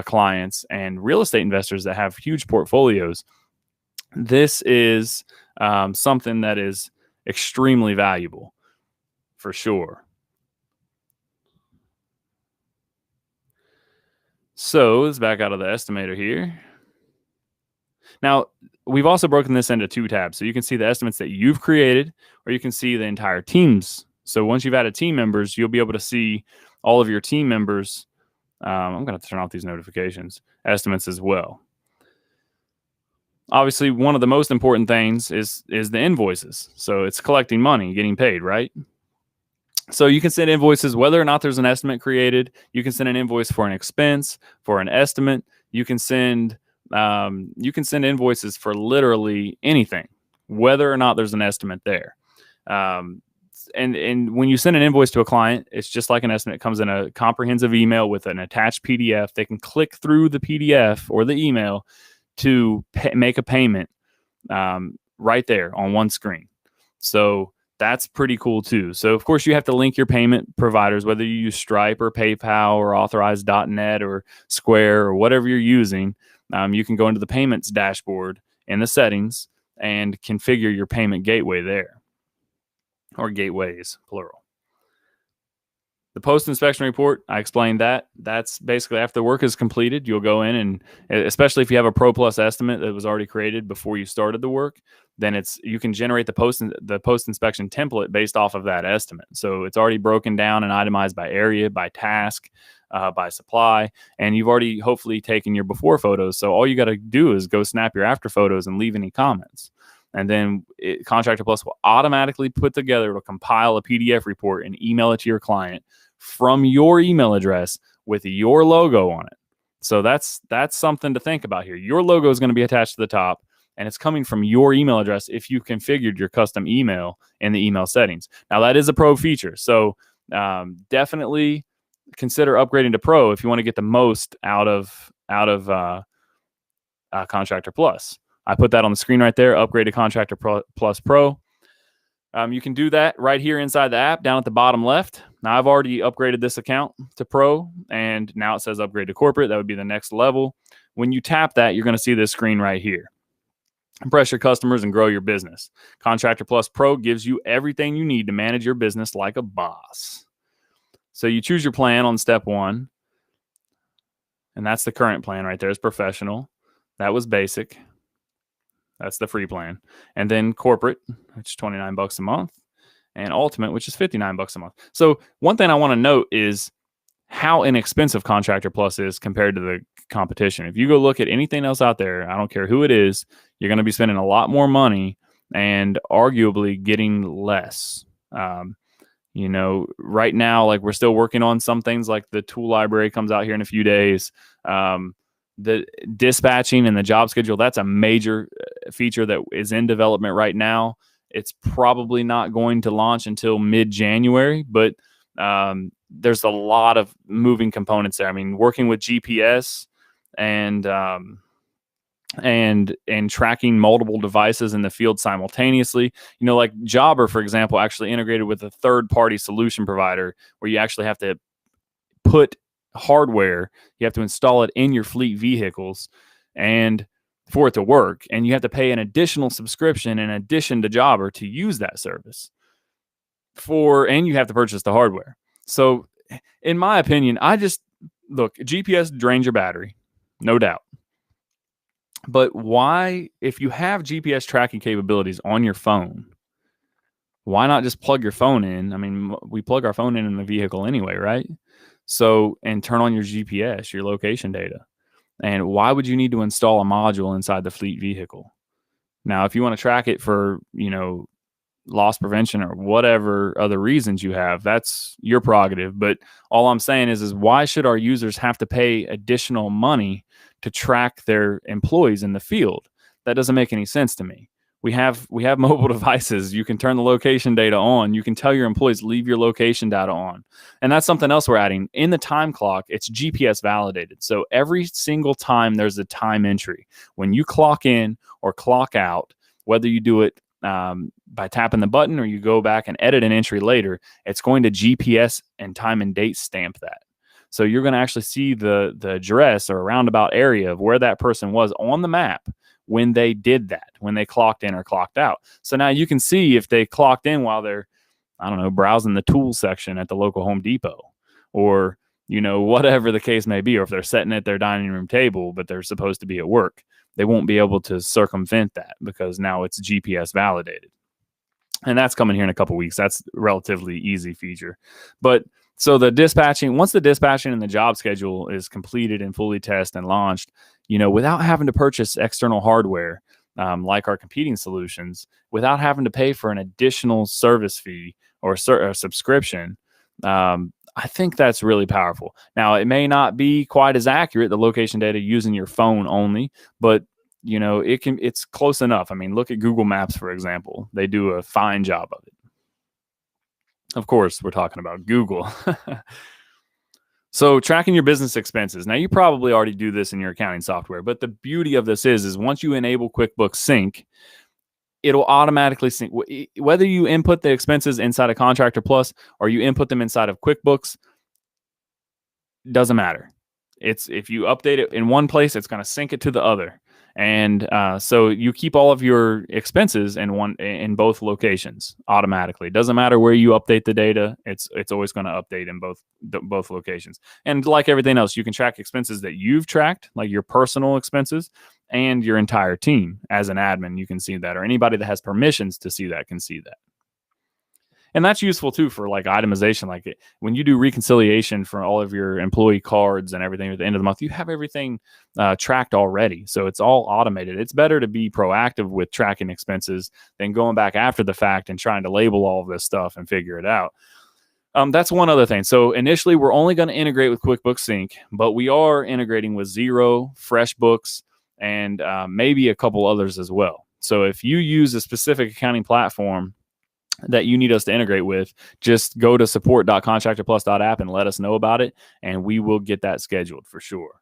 clients and real estate investors that have huge portfolios, this is something that is extremely valuable for sure. So let's back out of the estimator here. Now, we've also broken this into 2 tabs. So you can see the estimates that you've created, or you can see the entire teams. So once you've added team members, you'll be able to see all of your team members. I'm going to turn off these notifications, estimates as well. Obviously, one of the most important things is the invoices. So it's collecting money, getting paid, right? So you can send invoices whether or not there's an estimate created. You can send an invoice for an expense, for an estimate. You can send invoices for literally anything, whether or not there's an estimate there. And when you send an invoice to a client, it's just like an estimate. It comes in a comprehensive email with an attached PDF. They can click through the PDF or the email to make a payment right there on one screen. So that's pretty cool too. So of course you have to link your payment providers, whether you use Stripe or PayPal or Authorize.net or Square or whatever you're using. You can go into the payments dashboard in the settings and configure your payment gateway there, or gateways, plural. The post-inspection report, I explained that. That's basically after the work is completed, you'll go in and, especially if you have a Pro Plus estimate that was already created before you started the work, then you can generate the post-inspection template based off of that estimate. So it's already broken down and itemized by area, by task, by supply, and you've already hopefully taken your before photos. So all you got to do is go snap your after photos and leave any comments. And then Contractor Plus will automatically put together, it'll compile a PDF report and email it to your client from your email address with your logo on it. So that's something to think about here. Your logo is going to be attached to the top, and it's coming from your email address if you configured your custom email in the email settings. Now, that is a pro feature. So definitely consider upgrading to Pro if you want to get the most out of Contractor Plus. I put that on the screen right there, upgrade to Contractor Plus Pro. You can do that right here inside the app down at the bottom left. Now, I've already upgraded this account to Pro, and now it says upgrade to Corporate. That would be the next level. When you tap that, you're going to see this screen right here. Impress your customers and grow your business. Contractor Plus Pro gives you everything you need to manage your business like a boss. So you choose your plan on step 1, and that's the current plan right there. It's professional. That was basic. That's the free plan. And then corporate, which is $29 a month, and ultimate, which is $59 a month. So one thing I want to note is how inexpensive Contractor Plus is compared to the competition. If you go look at anything else out there, I don't care who it is, you're going to be spending a lot more money and arguably getting less. Right now, like, we're still working on some things, like the tool library comes out here in a few days. The dispatching and the job schedule, that's a major feature that is in development right now. It's probably not going to launch until mid-January, but there's a lot of moving components there. I mean, working with GPS and tracking multiple devices in the field simultaneously. Like Jobber, for example, actually integrated with a third-party solution provider where you actually have to put hardware, you have to install it in your fleet vehicles and for it to work, and you have to pay an additional subscription in addition to Jobber to use that service and you have to purchase the hardware. So in my opinion, look, GPS drains your battery, no doubt. But why, if you have GPS tracking capabilities on your phone, why not just plug your phone in? I mean, we plug our phone in the vehicle anyway, right? So, and turn on your GPS, your location data. And why would you need to install a module inside the fleet vehicle? Now, if you want to track it for, loss prevention or whatever other reasons you have, that's your prerogative. But all I'm saying is why should our users have to pay additional money to track their employees in the field? That doesn't make any sense to me. We have mobile devices. You can turn the location data on. You can tell your employees, leave your location data on. And that's something else we're adding. In the time clock, it's GPS validated. So every single time there's a time entry, when you clock in or clock out, whether you do it by tapping the button or you go back and edit an entry later, it's going to GPS and time and date stamp that. So you're going to actually see the address or roundabout area of where that person was on the map when they did that, when they clocked in or clocked out. So now you can see if they clocked in while they're, browsing the tool section at the local Home Depot, or, whatever the case may be, or if they're sitting at their dining room table, but they're supposed to be at work. They won't be able to circumvent that because now it's GPS validated. And that's coming here in a couple weeks. That's a relatively easy feature. But so once the dispatching and the job schedule is completed and fully tested and launched, without having to purchase external hardware, like our competing solutions, without having to pay for an additional service fee or a subscription, I think that's really powerful. Now, it may not be quite as accurate, the location data using your phone only, but it's close enough. I mean, look at Google Maps, for example. They do a fine job of it. Of course, we're talking about Google. So tracking your business expenses. Now, you probably already do this in your accounting software, but the beauty of this is once you enable QuickBooks Sync, it'll automatically sync. Whether you input the expenses inside of Contractor Plus or you input them inside of QuickBooks, doesn't matter. If you update it in one place, it's going to sync it to the other. And so you keep all of your expenses in both locations automatically. It doesn't matter where you update the data; it's always going to update in both locations. And like everything else, you can track expenses that you've tracked, like your personal expenses, and your entire team. As an admin, you can see that, or anybody that has permissions to see that can see that. And that's useful too for like itemization. Like when you do reconciliation for all of your employee cards and everything at the end of the month, you have everything tracked already. So it's all automated. It's better to be proactive with tracking expenses than going back after the fact and trying to label all of this stuff and figure it out. That's one other thing. So initially, we're only going to integrate with QuickBooks Sync, but we are integrating with Xero, FreshBooks, and maybe a couple others as well. So if you use a specific accounting platform that you need us to integrate with, just go to support.contractorplus.app and let us know about it, and we will get that scheduled for sure.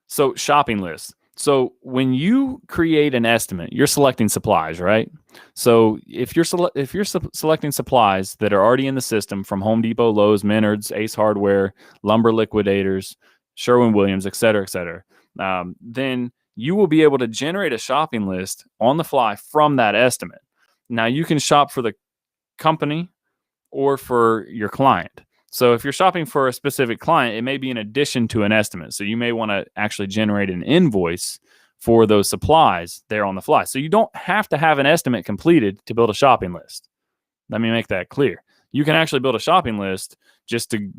So shopping lists. So when you create an estimate, you're selecting supplies, right? So if you're selecting supplies that are already in the system from Home Depot, Lowe's, Menards, Ace Hardware, Lumber Liquidators, Sherwin-Williams, et cetera, then you will be able to generate a shopping list on the fly from that estimate. Now you can shop for the company or for your client. So if you're shopping for a specific client, it may be in addition to an estimate. So you may want to actually generate an invoice for those supplies there on the fly. So you don't have to have an estimate completed to build a shopping list. Let me make that clear. You can actually build a shopping list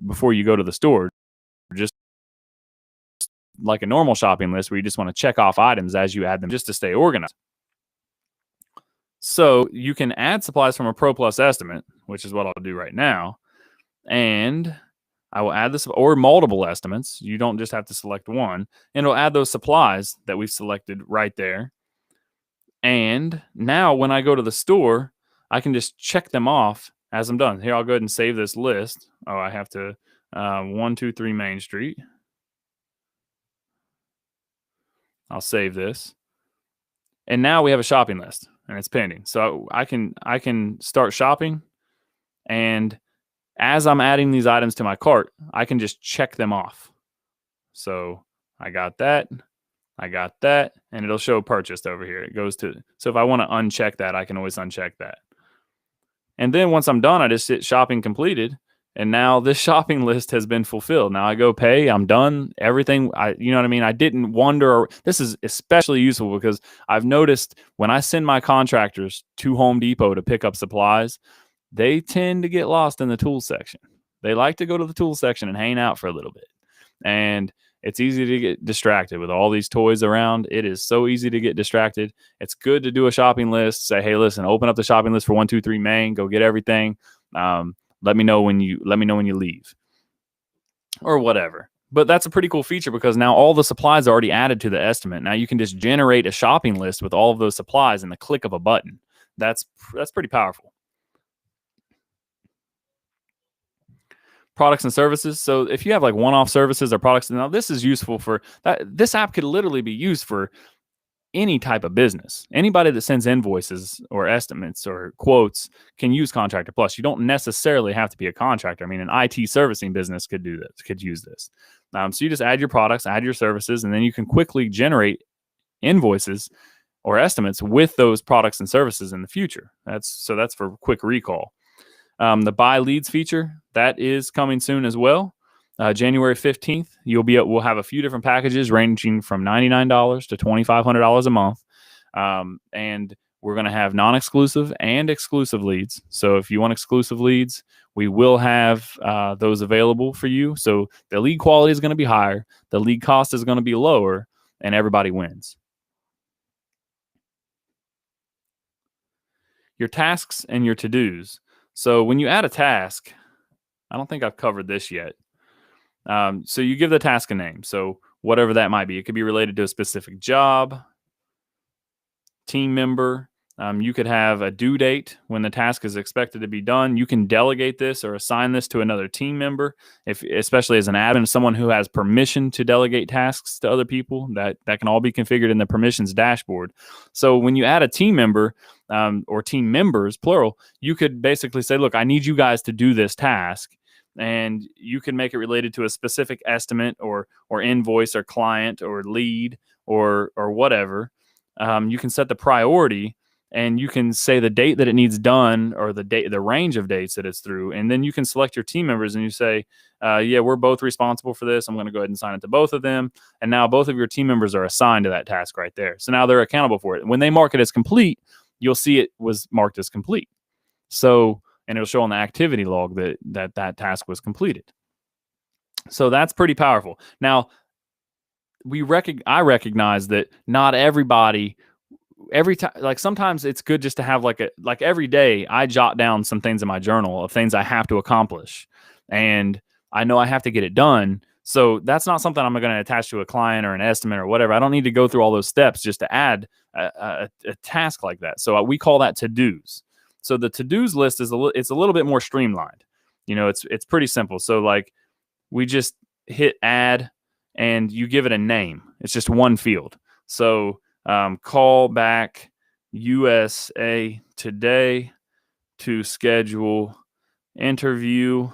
before you go to the store, just like a normal shopping list where you just want to check off items as you add them just to stay organized. So you can add supplies from a Pro Plus estimate, which is what I'll do right now. And I will add this, or multiple estimates. You don't just have to select one. And it'll add those supplies that we've selected right there. And now when I go to the store, I can just check them off as I'm done. Here, I'll go ahead and save this list. Oh, I have to 123 Main Street. I'll save this. And now we have a shopping list and it's pending. So I can start shopping, and as I'm adding these items to my cart, I can just check them off. So I got that, and it'll show purchased over here. It goes to, so if I want to uncheck that, I can always uncheck that. And then once I'm done, I just hit shopping completed. And now this shopping list has been fulfilled. Now I go pay, I'm done, everything. You know what I mean? I didn't wonder. This is especially useful because I've noticed when I send my contractors to Home Depot to pick up supplies, they tend to get lost in the tool section. They like to go to the tool section and hang out for a little bit. And it's easy to get distracted with all these toys around. It is so easy to get distracted. It's good to do a shopping list. Say, hey, listen, open up the shopping list for 123 Main. Go get everything. Let me know when you leave, or whatever. But that's a pretty cool feature because now all the supplies are already added to the estimate. Now you can just generate a shopping list with all of those supplies in the click of a button. That's pretty powerful. Products and services. So if you have like one-off services or products, now this is useful for that. This app could literally be used for any type of business. Anybody that sends invoices or estimates or quotes can use Contractor Plus. You don't necessarily have to be a contractor. I mean, an IT servicing business could use this. So you just add your products, add your services, and then you can quickly generate invoices or estimates with those products and services in the future. That's for quick recall. The buy leads feature, that is coming soon as well. January 15th, we'll have a few different packages ranging from $99 to $2,500 a month. And we're going to have non-exclusive and exclusive leads. So if you want exclusive leads, we will have those available for you. So the lead quality is going to be higher, the lead cost is going to be lower, and everybody wins. Your tasks and your to-dos. So when you add a task, I don't think I've covered this yet. So you give the task a name. So whatever that might be, it could be related to a specific job, team member. You could have a due date when the task is expected to be done. You can delegate this or assign this to another team member, especially as an admin, someone who has permission to delegate tasks to other people. That can all be configured in the permissions dashboard. So when you add a team member or team members, plural, you could basically say, look, I need you guys to do this task. and you can make it related to a specific estimate or invoice or client or lead or whatever. You can set the priority, and you can say the date that it needs done or the range of dates that it's through. And then you can select your team members and you say, yeah, we're both responsible for this. I'm going to go ahead and sign it to both of them. And now both of your team members are assigned to that task right there. So now they're accountable for it. When they mark it as complete, you'll see it was marked as complete. So, and it'll show on the activity log that task was completed. So that's pretty powerful. Now, I recognize that not everybody, every time, like sometimes it's good just to have like every day I jot down some things in my journal of things I have to accomplish, and I know I have to get it done. So that's not something I'm going to attach to a client or an estimate or whatever. I don't need to go through all those steps just to add a task like that. So we call that to-dos. So the to-dos list it's a little bit more streamlined. It's pretty simple. So like we just hit add and you give it a name. It's just one field. So call back USA today to schedule interview,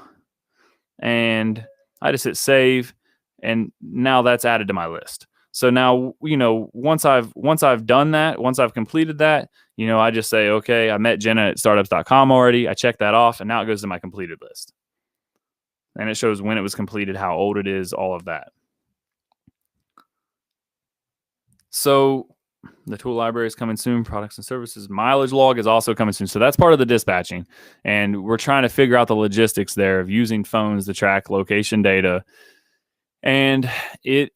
and I just hit save, and now that's added to my list. So now, once I've done that, once I've completed that, I just say, okay, I met Jenna at startups.com already. I check that off, and now it goes to my completed list. And it shows when it was completed, how old it is, all of that. So the tool library is coming soon. Products and services. Mileage log is also coming soon. So that's part of the dispatching. And we're trying to figure out the logistics there of using phones to track location data. And it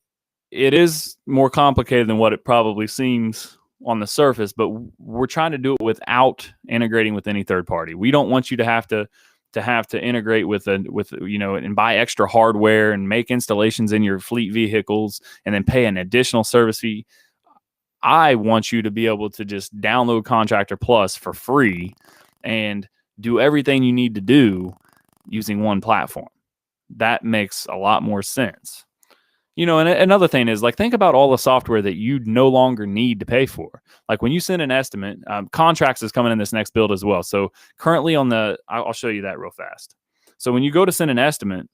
is more complicated than what it probably seems on the surface, but we're trying to do it without integrating with any third party. We don't want you to have to integrate with and buy extra hardware and make installations in your fleet vehicles and then pay an additional service fee. I want you to be able to just download Contractor Plus for free and do everything you need to do using one platform. That makes a lot more sense. And another thing is, like, think about all the software that you no longer need to pay for. Like when you send an estimate, contracts is coming in this next build as well. So currently I'll show you that real fast. So when you go to send an estimate,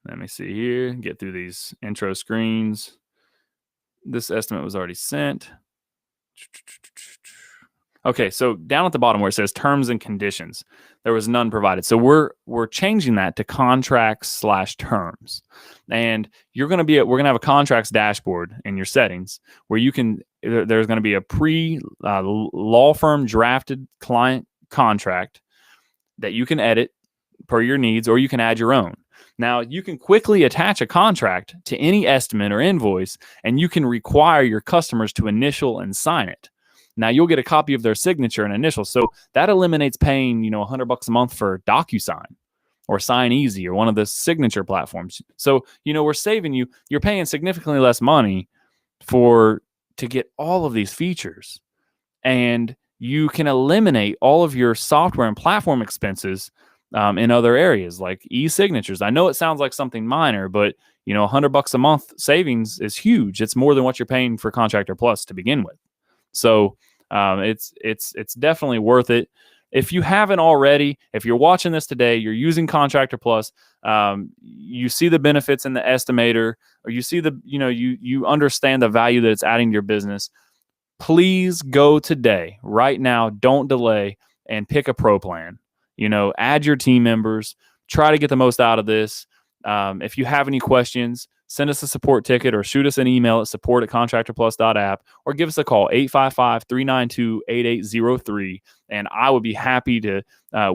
let me see here, get through these intro screens. This estimate was already sent. Okay, so down at the bottom where it says terms and conditions, there was none provided. So we're changing that to contracts/terms. And we're going to have a contracts dashboard in your settings where there's going to be a law firm drafted client contract that you can edit per your needs, or you can add your own. Now, you can quickly attach a contract to any estimate or invoice, and you can require your customers to initial and sign it. Now, you'll get a copy of their signature and initial. So that eliminates paying, $100 a month for DocuSign or Sign Easy or one of the signature platforms. So, we're saving you. You're paying significantly less money to get all of these features. And you can eliminate all of your software and platform expenses in other areas like e-signatures. I know it sounds like something minor, but $100 a month savings is huge. It's more than what you're paying for Contractor Plus to begin with. So it's definitely worth it. If you haven't already, if you're watching this today, you're using Contractor Plus, you see the benefits in the estimator, or you see you understand the value that it's adding to your business. Please go today, right now. Don't delay, and pick a pro plan. Add your team members, try to get the most out of this. If you have any questions, send us a support ticket or shoot us an email at support@contractorplus.app, or give us a call, 855-392-8803. And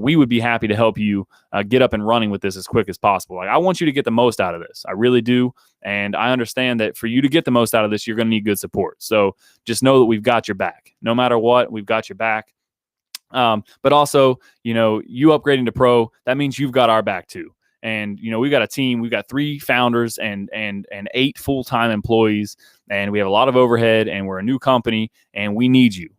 we would be happy to help you get up and running with this as quick as possible. Like, I want you to get the most out of this. I really do. And I understand that for you to get the most out of this, you're going to need good support. So just know that we've got your back. No matter what, we've got your back. But also, you upgrading to pro, that means you've got our back too. And, we've got a team, we've got 3 founders and 8 full-time employees, and we have a lot of overhead, and we're a new company, and we need you.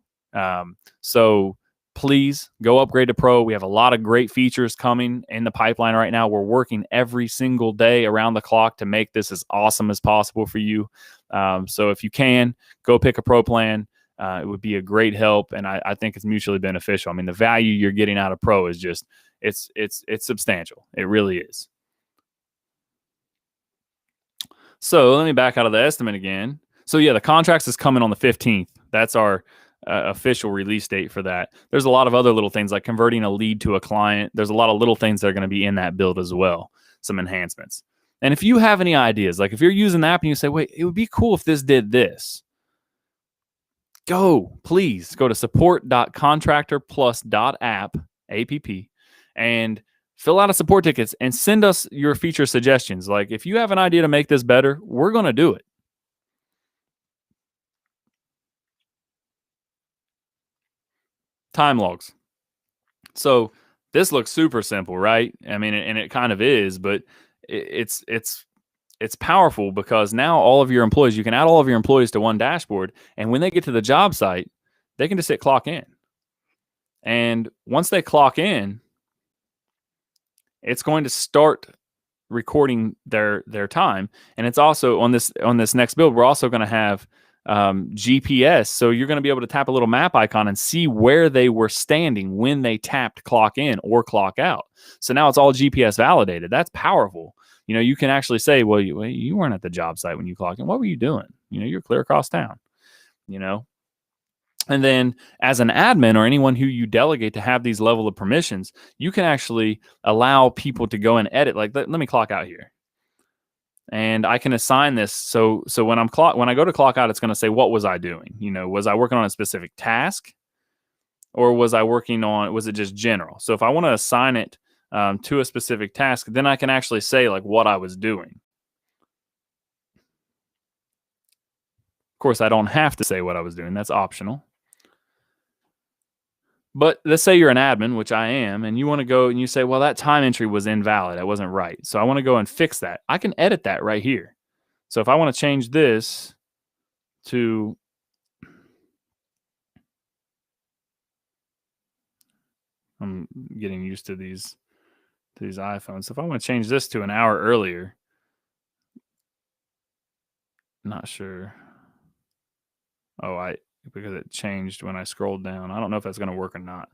So please go upgrade to pro. We have a lot of great features coming in the pipeline right now. We're working every single day around the clock to make this as awesome as possible for you. So if you can, go pick a pro plan. It would be a great help, and I think it's mutually beneficial. I mean, the value you're getting out of pro is just, It's substantial. It really is. So let me back out of the estimate again. So yeah, the contracts is coming on the 15th. That's our official release date for that. There's a lot of other little things like converting a lead to a client. There's a lot of little things that are going to be in that build as well. Some enhancements. And if you have any ideas, like if you're using the app and you say, wait, it would be cool if this did this. Please go to support.contractorplus.app, app, and fill out a support tickets and send us your feature suggestions. Like if you have an idea to make this better, we're going to do it. Time logs. So this looks super simple, right? I mean, and it kind of is, but it's powerful because now all of your employees, you can add all of your employees to one dashboard. And when they get to the job site, they can just hit clock in. And once they clock in, it's going to start recording their time. And it's also on this next build, we're also going to have GPS. So you're going to be able to tap a little map icon and see where they were standing when they tapped clock in or clock out. So now it's all GPS validated. That's powerful. You know, you can actually say, well, you weren't at the job site when you clocked in. What were you doing? You know, you're clear across town, you know. And then as an admin or anyone who you delegate to have these level of permissions, you can actually allow people to go and edit. Like, let me clock out here. And I can assign this. So when I go to clock out, it's going to say, what was I doing? You know, was I working on a specific task or was it just general? So if I want to assign it to a specific task, then I can actually say like what I was doing. Of course, I don't have to say what I was doing. That's optional. But let's say you're an admin, which I am, and you want to go and you say, well, that time entry was invalid. It wasn't right. So I want to go and fix that. I can edit that right here. So if I want to change this to I'm getting used to these iPhones. So if I want to change this to an hour earlier, not sure. Because it changed when I scrolled down. I don't know if that's going to work or not.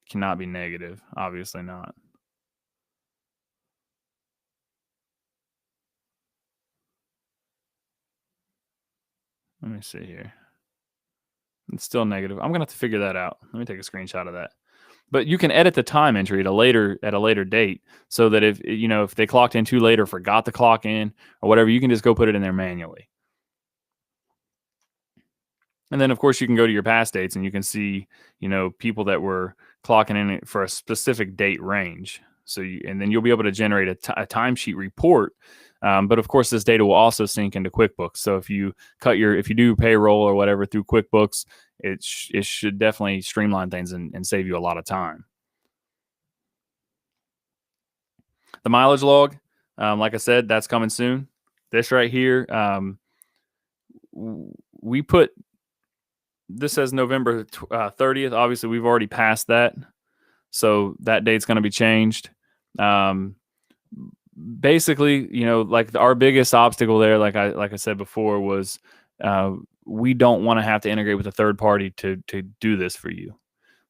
It cannot be negative. Obviously not. Let me see here. It's still negative. I'm going to have to figure that out. Let me take a screenshot of that. But you can edit the time entry at a later date so that if they clocked in too late or forgot to clock in or whatever, you can just go put it in there manually. And then, of course, you can go to your past dates and you can see, people that were clocking in for a specific date range. And then you'll be able to generate a timesheet report. But of course, this data will also sync into QuickBooks. So if you do payroll or whatever through QuickBooks, it should definitely streamline things and save you a lot of time. The mileage log, like I said, that's coming soon. This right here, we put. This says November 30th. Obviously, we've already passed that. So that date's going to be changed. Basically, like our biggest obstacle there, like I said before, was we don't want to have to integrate with a third party to do this for you.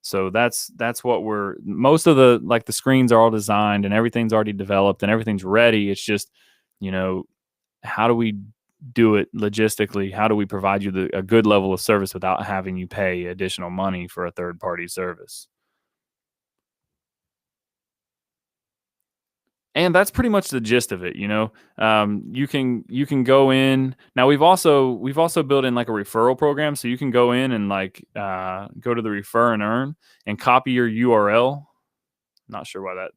So that's what most of the screens are all designed and everything's already developed and everything's ready. It's just, how do we do it logistically? How do we provide you a good level of service without having you pay additional money for a third party service? And that's pretty much the gist of it. You can go in now. We've also built in like a referral program, so you can go in and go to the refer and earn and copy your URL. Not sure why that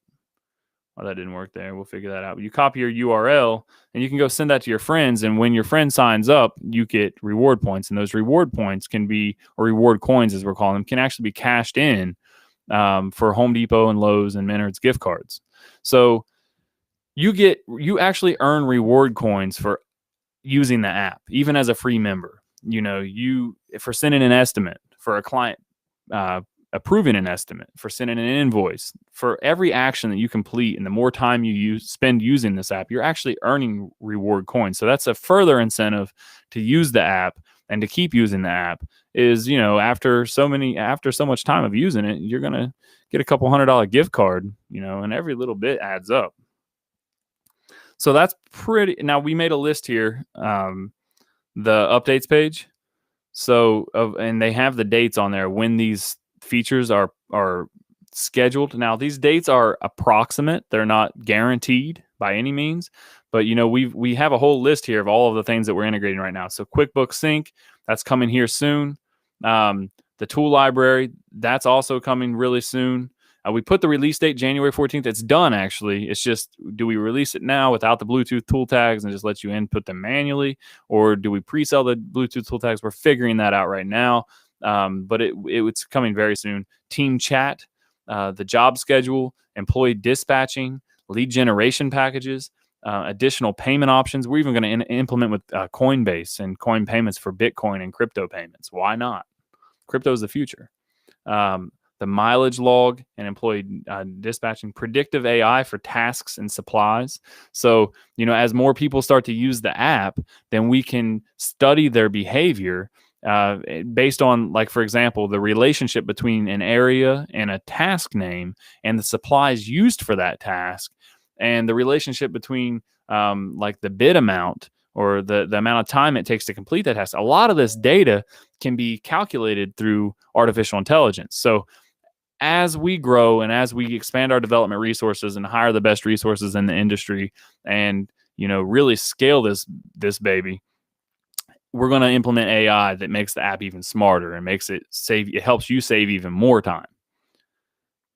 didn't work there. We'll figure that out. But you copy your URL and you can go send that to your friends. And when your friend signs up, you get reward points. And those reward points can be, or reward coins as we're calling them, can actually be cashed in for Home Depot and Lowe's and Menards gift cards. So you actually earn reward coins for using the app, even as a free member. For sending an estimate for a client approving an estimate, for sending an invoice, for every action that you complete. And the more time you spend using this app, you're actually earning reward coins. So that's a further incentive to use the app and to keep using the app. Is, after so much time of using it, you're going to get a couple $100 gift card, and every little bit adds up. So that's pretty. Now we made a list here, the updates page. So, and they have the dates on there when these features are scheduled. Now, these dates are approximate; they're not guaranteed by any means. But we have a whole list here of all of the things that we're integrating right now. So, QuickBooks Sync, that's coming here soon. The tool library, that's also coming really soon. We put the release date January 14th. It's done, actually. It's just, do we release it now without the Bluetooth tool tags and just let you input them manually? Or do we pre-sell the Bluetooth tool tags? We're figuring that out right now. But it's coming very soon. Team chat, the job schedule, employee dispatching, lead generation packages, additional payment options. We're even going to implement with Coinbase and coin payments for Bitcoin and crypto payments. Why not? Crypto is the future. The mileage log and employee dispatching, predictive AI for tasks and supplies. So, as more people start to use the app, then we can study their behavior based on, like, for example, the relationship between an area and a task name and the supplies used for that task, and the relationship between like the bid amount or the amount of time it takes to complete that task. A lot of this data can be calculated through artificial intelligence. So as we grow and as we expand our development resources and hire the best resources in the industry and, really scale this baby, we're going to implement AI that makes the app even smarter and it helps you save even more time.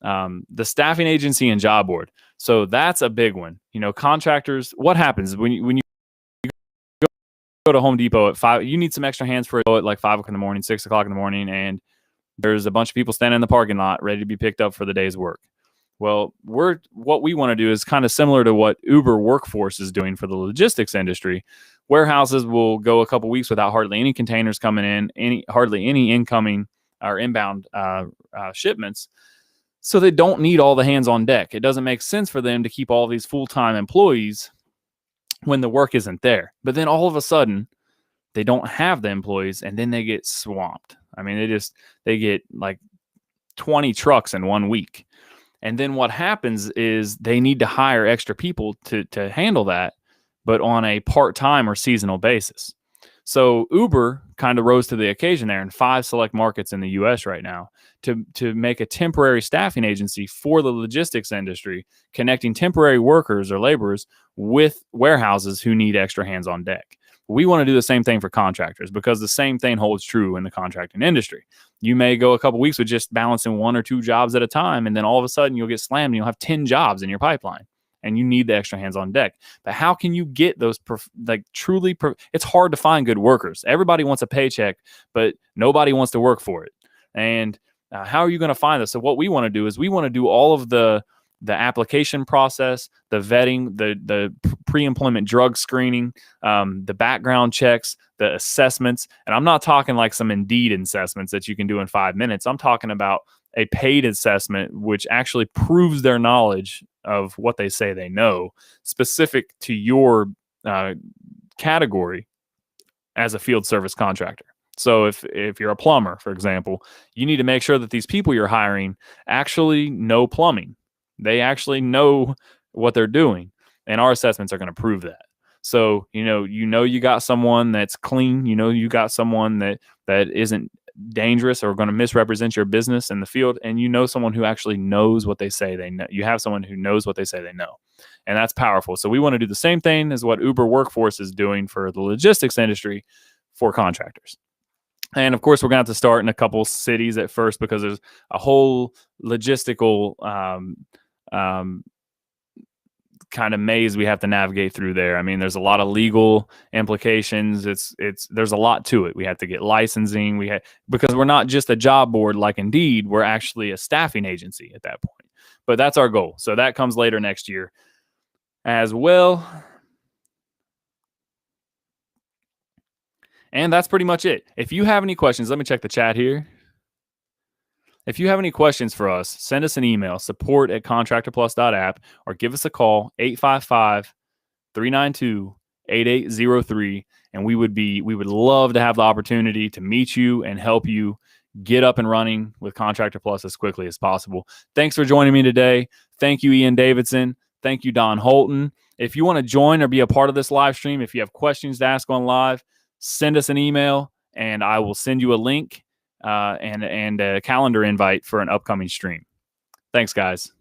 The staffing agency and job board. So that's a big one. Contractors, what happens when you go to Home Depot at 5, you need some extra hands for at like 5 o'clock in the morning, 6 o'clock in the morning, and there's a bunch of people standing in the parking lot ready to be picked up for the day's work. Well, what we want to do is kind of similar to what Uber Workforce is doing for the logistics industry. Warehouses will go a couple weeks without hardly any containers coming in, hardly any incoming or inbound shipments. So they don't need all the hands on deck. It doesn't make sense for them to keep all these full-time employees when the work isn't there. But then all of a sudden, they don't have the employees, and then they get swamped. I mean, they get like 20 trucks in 1 week. And then what happens is they need to hire extra people to handle that, but on a part-time or seasonal basis. So Uber kind of rose to the occasion there in 5 select markets in the U.S. right now to make a temporary staffing agency for the logistics industry, connecting temporary workers or laborers with warehouses who need extra hands on deck. We want to do the same thing for contractors because the same thing holds true in the contracting industry. You may go a couple weeks with just balancing 1 or 2 jobs at a time, and then all of a sudden you'll get slammed and you'll have 10 jobs in your pipeline, and you need the extra hands on deck. But how can you get those it's hard to find good workers. Everybody wants a paycheck, but nobody wants to work for it. And how are you going to find this? So what we want to do is we want to do all of the application process, the vetting, the pre-employment drug screening, the background checks, the assessments. And I'm not talking like some Indeed assessments that you can do in 5 minutes. I'm talking about a paid assessment, which actually proves their knowledge of what they say they know, specific to your category as a field service contractor. So if you're a plumber, for example, you need to make sure that these people you're hiring actually know plumbing. They actually know what they're doing, and our assessments are going to prove that. So, you got someone that's clean, you got someone that isn't dangerous or going to misrepresent your business in the field, and someone who actually knows what they say they know. You have someone who knows what they say they know, and that's powerful. So we want to do the same thing as what Uber Workforce is doing for the logistics industry for contractors. And of course, we're going to have to start in a couple cities at first because there's a whole logistical kind of maze we have to navigate through there. I mean, there's a lot of legal implications. There's a lot to it. We have to get licensing. Because we're not just a job board like Indeed, we're actually a staffing agency at that point. But that's our goal. So that comes later next year as well. And that's pretty much it. If you have any questions, let me check the chat here. If you have any questions for us, send us an email, support@contractorplus.app, or give us a call, 855-392-8803. And we would love to have the opportunity to meet you and help you get up and running with Contractor Plus as quickly as possible. Thanks for joining me today. Thank you, Ian Davidson. Thank you, Don Holton. If you want to join or be a part of this live stream, if you have questions to ask on live, send us an email and I will send you a link and a calendar invite for an upcoming stream. Thanks, guys.